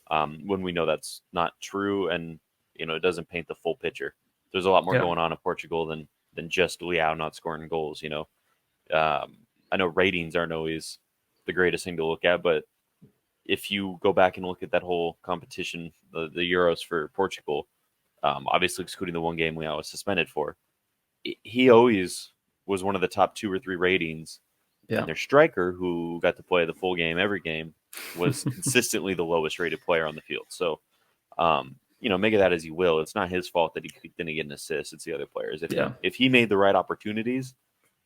When we know that's not true, and it doesn't paint the full picture. There's a lot more yeah, going on in Portugal than just Leao not scoring goals. I know ratings aren't always the greatest thing to look at, but if you go back and look at that whole competition, the Euros for Portugal, obviously excluding the one game Leao was suspended for, he always was one of the top 2 or 3 ratings, yeah, and their striker, who got to play the full game every game, was consistently the lowest rated player on the field. So, make of that as you will. It's not his fault that he didn't get an assist. It's the other players. If yeah, he made the right opportunities,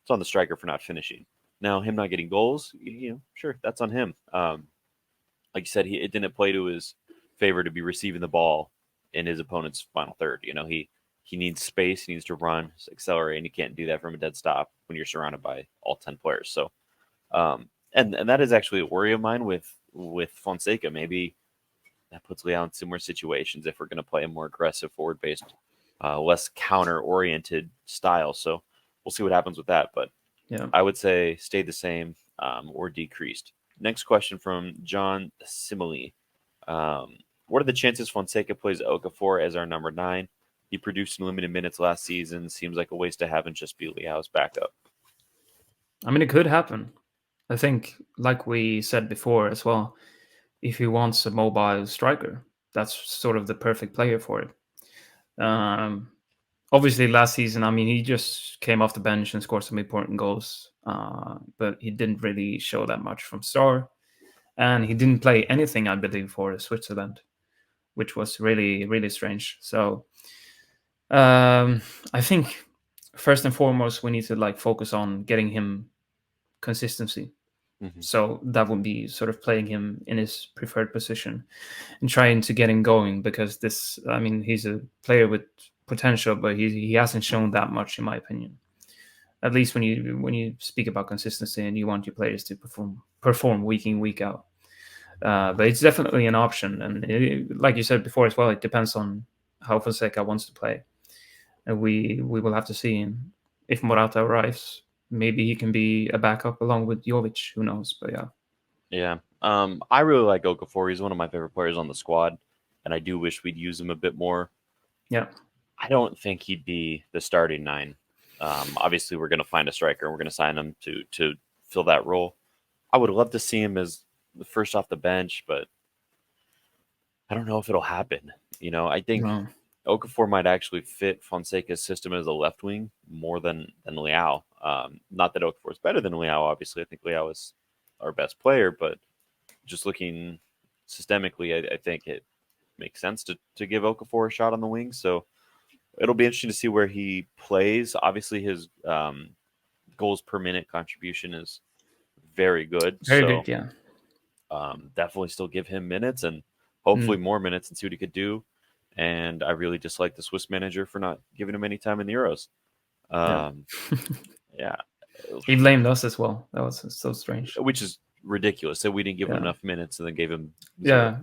it's on the striker for not finishing. Now, him not getting goals, sure, that's on him. Like you said, it didn't play to his favor to be receiving the ball in his opponent's final third. He needs space, he needs to run, accelerate, and he can't do that from a dead stop when you're surrounded by all 10 players. So, and that is actually a worry of mine with Fonseca. Maybe that puts Leao in similar situations if we're going to play a more aggressive, forward based, less counter oriented style. So we'll see what happens with that. But yeah. I would say stay the same, or decreased. Next question from John Simile. What are the chances Fonseca plays Okafor as our number 9? He produced in limited minutes last season. Seems like a waste to have him just be Leao's backup. I mean, it could happen. I think, like we said before as well, if he wants a mobile striker, that's sort of the perfect player for it. Um, obviously last season, I mean, he just came off the bench and scored some important goals, but he didn't really show that much from start, and he didn't play anything, I believe, for Switzerland, which was really really strange. So I think first and foremost we need to like focus on getting him consistency. Hmm. So that would be sort of playing him in his preferred position and trying to get him going, because this, I mean, he's a player with potential, but he hasn't shown that much in my opinion. At least when you speak about consistency and you want your players to perform week in week out. But it's definitely an option, and like you said before as well, it depends on how Fonseca wants to play, and we will have to see. And if Morata arrives, maybe he can be a backup along with Jovic. Who knows? But yeah, Yeah. I really like Okafor. He's one of my favorite players on the squad, and I do wish we'd use him a bit more. yeah, I don't think he'd be the starting nine. Obviously, we're going to find a striker and we're going to sign him to fill that role. I would love to see him as the first off the bench, but I don't know if it'll happen. I think no, Okafor might actually fit Fonseca's system as a left wing more than Leao. Not that Okafor is better than Leao, obviously. I think Leao is our best player, but just looking systemically, I think it makes sense to give Okafor a shot on the wing. So it'll be interesting to see where he plays. Obviously, his goals per minute contribution is very good. very So good. Yeah, definitely still give him minutes and mm, hopefully more minutes and see what he could do. And I really dislike the Swiss manager for not giving him any time in the Euros. yeah. Um, yeah, He blamed us as well. That was so strange. which is ridiculous. So we didn't give him Yeah, enough minutes and then gave him zero. yeah.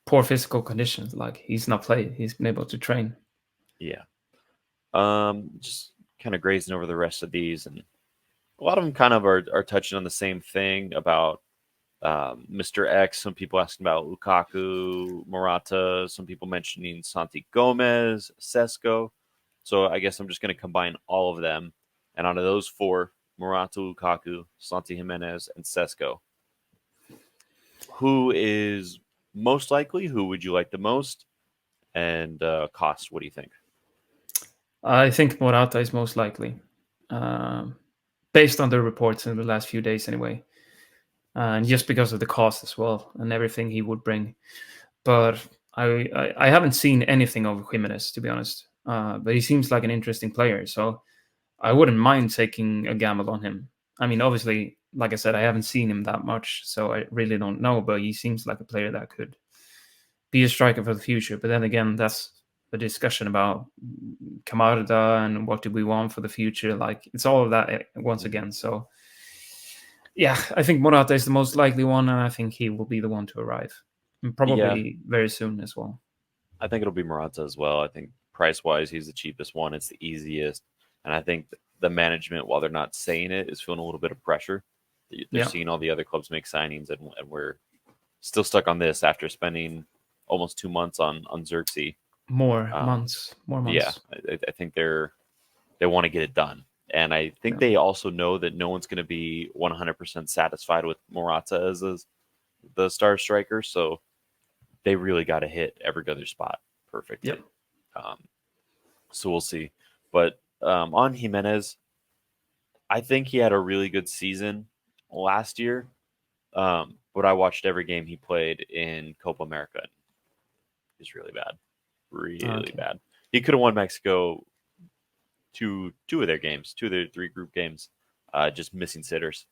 Poor physical conditions. Like he's not played. He's been able to train. Yeah. Just kind of grazing over the rest of these, and a lot of them kind of are touching on the same thing about Mr. X. Some people asking about Lukaku, Morata. Some people mentioning Santi Gomez, Sesko. So I guess I'm just going to combine all of them. And out of those four, Morata, Lukaku, Santi Jimenez, and Sesko, who is most likely? Who would you like the most? And cost, what do you think? I think Morata is most likely, um, based on the reports in the last few days, anyway, and just because of the cost as well and everything he would bring. But I haven't seen anything of Jimenez, to be honest. But he seems like an interesting player, so I wouldn't mind taking a gamble on him. I mean, obviously, like I said, I haven't seen him that much, so I really don't know. But he seems like a player that could be a striker for the future. But then again, that's a discussion about Camarda and what do we want for the future. Like it's all of that once again. So yeah, I think Morata is the most likely one, and I think he will be the one to arrive, and Yeah, probably very soon as well. I think it'll be Morata as well. I think price wise, he's the cheapest one. It's the easiest, and I think the management, while they're not saying it, is feeling a little bit of pressure. They're Yeah, seeing all the other clubs make signings, and we're still stuck on this after spending almost 2 months on Zirkzee. more Um, months, more yeah, months. I think they want to get it done, and I think Yeah, they also know that no one's going to be 100% satisfied with Morata as the star striker. So they really got to hit every other spot yep. perfectly. Um, so we'll see. But on Jimenez, I think he had a really good season last year. But I watched every game he played in Copa America. He's really bad, really Okay. bad. He could have won Mexico two of their games, two of their three group games, just missing sitters,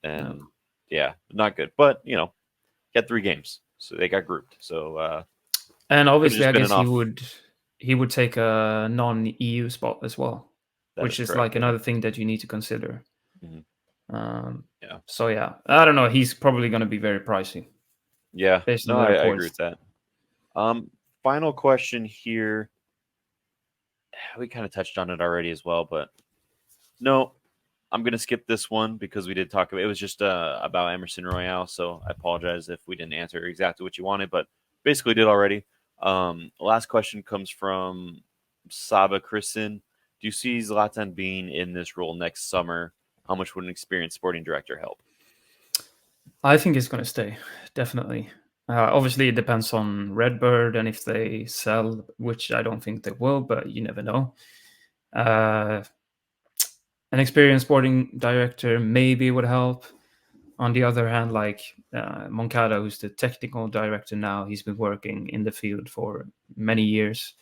No. and yeah, not good. But he had three games, so they got grouped. So And could have obviously, just I been guess enough. he would take a non-EU spot as well, That which is is correct. like Yeah. another thing that you need to consider. Mhm. Um, Yeah. so yeah, I don't know. He's probably going to be very pricey Yeah. based on No, the I agree reports. with that. Final question here. We kind of touched on it already as well, but no, I'm gonna skip this one because we did talk about it. Was just about Emerson Royale, so I apologize if we didn't answer exactly what you wanted, but basically did already. Last question comes from Saba Kristen. Do you see Zlatan being in this role next summer? How much would an experienced sporting director help? I think he's going to stay, definitely. Obviously, it depends on Redbird and if they sell, which I don't think they will, but you never know. Uh, an experienced sporting director maybe would help. On the other hand, like Moncada, who's the technical director now, he's been working in the field for many years.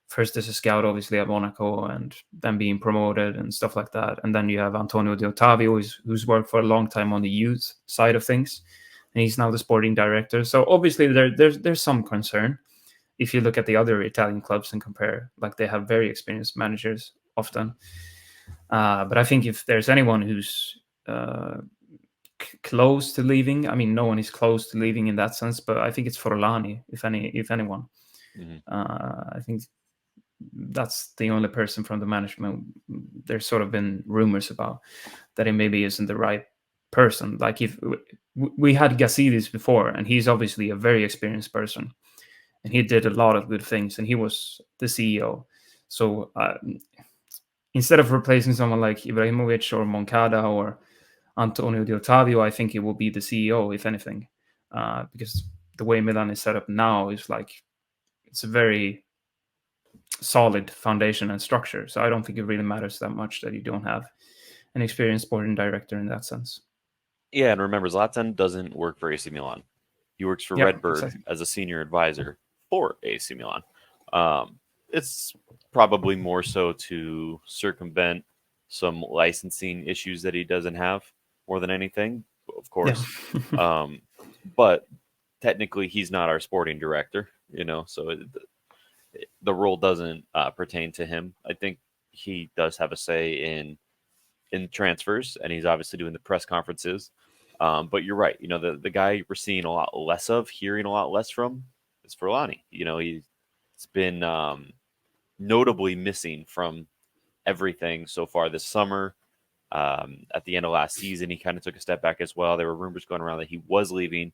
First as a scout, obviously at Monaco, and then being promoted and stuff like that. And then you have Antonio De Ottavio, who's worked for a long time on the youth side of things, and he's now the sporting director. So obviously there's some concern if you look at the other Italian clubs and compare. Like they have very experienced managers often, but I think if there's anyone who's close to leaving, I mean, no one is close to leaving in that sense, but I think it's Forlani, if anyone. Mm-hmm. I think that's the only person from the management. There's sort of been rumors about that he maybe isn't the right person. Like if we had Gazidis before, and he's obviously a very experienced person, and he did a lot of good things, and he was the CEO. So instead of replacing someone like Ibrahimovic or Moncada or Antonio Di Ottavio, I think it will be the CEO, if anything, because the way Milan is set up now is like it's a very solid foundation and structure. So I don't think it really matters that much that you don't have an experienced sporting director in that sense. Yeah, and remember, Zlatan doesn't work for AC Milan. He works for Yeah, Redbird exactly. as a senior advisor for AC Milan. It's probably more so to circumvent some licensing issues that he doesn't have more than anything, of Yeah, course. But technically, he's not our sporting director, so the role doesn't pertain to him. I think he does have a say in transfers, and he's obviously doing the press conferences. But you're right. The guy we're seeing a lot less of, hearing a lot less from, is Forlani. He's been notably missing from everything so far this summer. At the end of last season, he kind of took a step back as well. There were rumors going around that he was leaving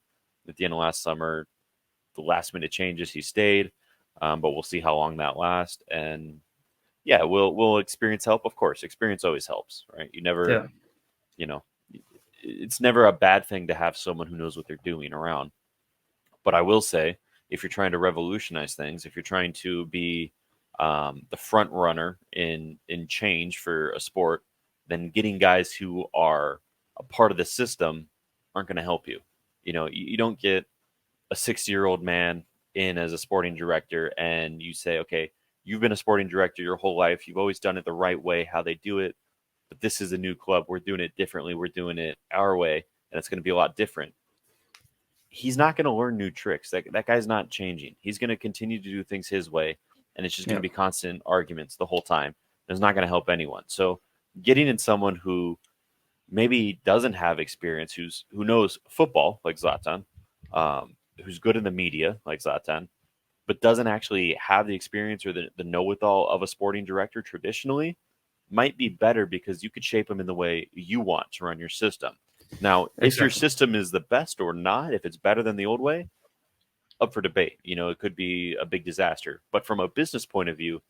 at the end of last summer. The last minute changes, he stayed, but we'll see how long that lasts. And yeah, will experience help? Of course, experience always helps, right? yeah, You know, it's never a bad thing to have someone who knows what they're doing around. But I will say, if you're trying to revolutionize things, if you're trying to be the front runner in change for a sport, then getting guys who are a part of the system aren't going to help you. You don't get a 60-year-old man in as a sporting director and you say, okay, you've been a sporting director your whole life. You've always done it the right way, how they do it. But this is a new club. We're doing it differently. We're doing it our way, and it's going to be a lot different. He's not going to learn new tricks. That guy's not changing. He's going to continue to do things his way, and it's just going to yeah, be constant arguments the whole time. It's not going to help anyone. So getting in someone who maybe doesn't have experience, who knows football like Zlatan, who's good in the media like Zlatan, but doesn't actually have the experience or the know-it-all of a sporting director traditionally, might be better because you could shape them in the way you want to run your system. Now, if your exactly. system is the best or not, if it's better than the old way, up for debate. It could be a big disaster. But from a business point of view,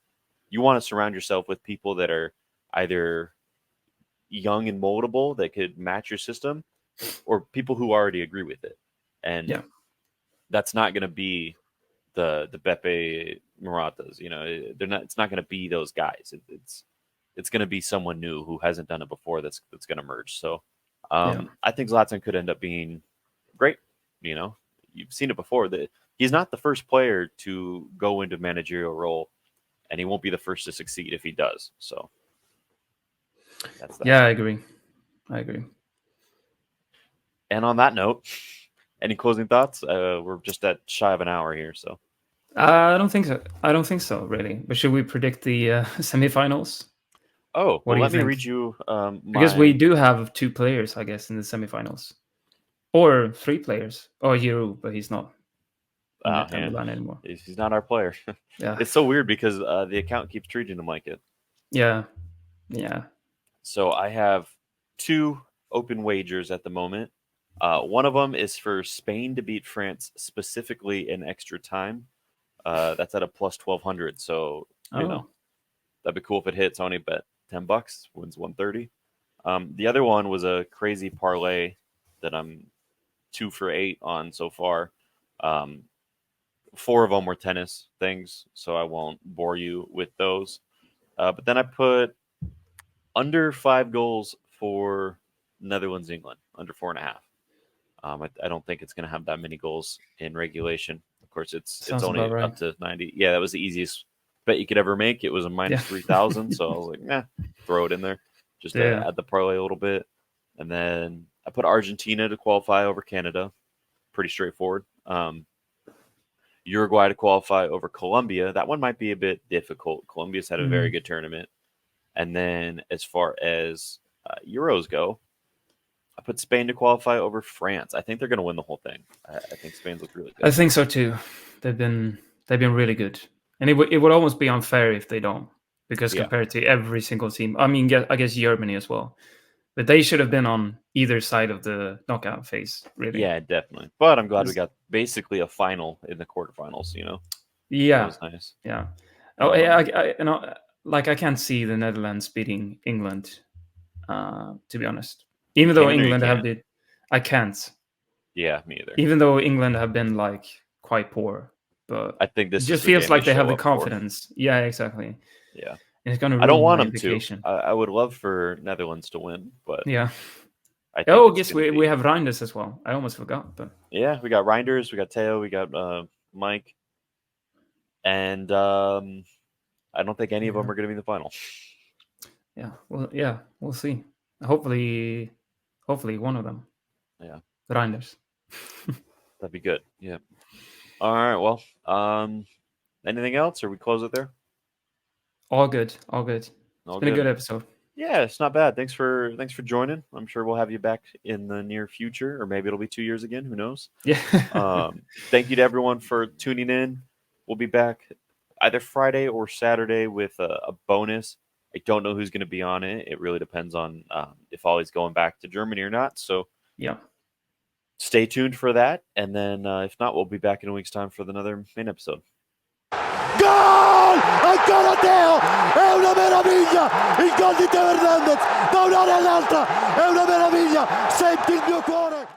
you want to surround yourself with people that are either young and moldable that could match your system or people who already agree with it. And Yeah, that's not going to be the Beppe Moratas. They're not. It's not going to be those guys. It's going to be someone new who hasn't done it before. That's going to merge. So yeah, I think Zlatan could end up being great. You've seen it before. That he's not the first player to go into managerial role, and he won't be the first to succeed if he does. So that's that. yeah. I agree. I agree. And on that note, any closing thoughts? We're just at shy of an hour here, so. I don't think so. I don't think so, really. But should we predict the semifinals? Oh What well, do you let me think? read you Because we my. do have two players, I guess, in the semifinals, or three players. Oh, Giroud, but he's not in Oh Inter yeah, Milan anymore. he's not our player. Yeah, It's so weird because the account keeps treating him like it. yeah, yeah. So I have two open wagers at the moment. One of them is for Spain to beat France specifically in extra time. That's at a plus 1,200. So Oh, that'd be cool if it hits. Only bet $10, wins 130. The other one was a crazy parlay that I'm 2 for 8 on so far. Um, Four of them were tennis things, so I won't bore you with those. But then I put under 5 goals for Netherlands, England, under 4.5. I don't think it's going to have that many goals in regulation. Of course, it's Sounds about only right. up to 90. Yeah, that was the easiest bet you could ever make. It was a minus Yeah. 3,000. So I was like, nah, throw it in there just to Yeah. add the parlay a little bit. And then I put Argentina to qualify over Canada. Pretty straightforward. Uruguay to qualify over Colombia. That one might be a bit difficult. Colombia's had a very Mhm. good tournament. And then as far as Euros go, I put Spain to qualify over France. I think they're going to win the whole thing. I think Spain's look really I good. think so too. They've been really good, and it would almost be unfair if they don't, because Yeah. compared to every single team, I mean, I guess Germany as well, but they should have been on either side of the knockout phase, really. Yeah, definitely. But I'm glad we 'Cause- got basically a final in the quarterfinals, you know? That yeah, was nice. yeah. Oh, Um, you know, like I can't see the Netherlands beating England. To be honest, you even though can or you England have can't. been, I can't. Yeah, me either. Even though England have been like quite poor, but I think it this is just the feels game they like they have show the up for. confidence. Yeah, exactly. Yeah. And it's gonna I don't ruin want my them to. vacation. I would love for Netherlands to win, but Yeah. I think Oh, I it's guess going to we be. have Reinders as well. I almost forgot, but Yeah, we got Reinders, we got Teo, we got Mike, and I don't think any of them yeah, are going to be in the final. yeah, we'll see. Hopefully, one of them, Yeah, Reinders. that'd be good. Yeah. All right. Well, anything else, or we close it there? All good, all good. It's All been a good. good episode. Yeah, it's not bad. Thanks for joining. I'm sure we'll have you back in the near future, or maybe it'll be 2 years again. Who knows? Yeah. Thank you to everyone for tuning in. We'll be back either Friday or Saturday with a bonus. I don't know who's going to be on it. It really depends on if Ollie's going back to Germany or not. So Yeah. stay tuned for that. And then if not, we'll be back in a week's time for another main episode. Gol! Ancora Teo! È una meraviglia! Il gol di Teo Hernandez da un'area all'altra! È una meraviglia! Senti il mio cuore!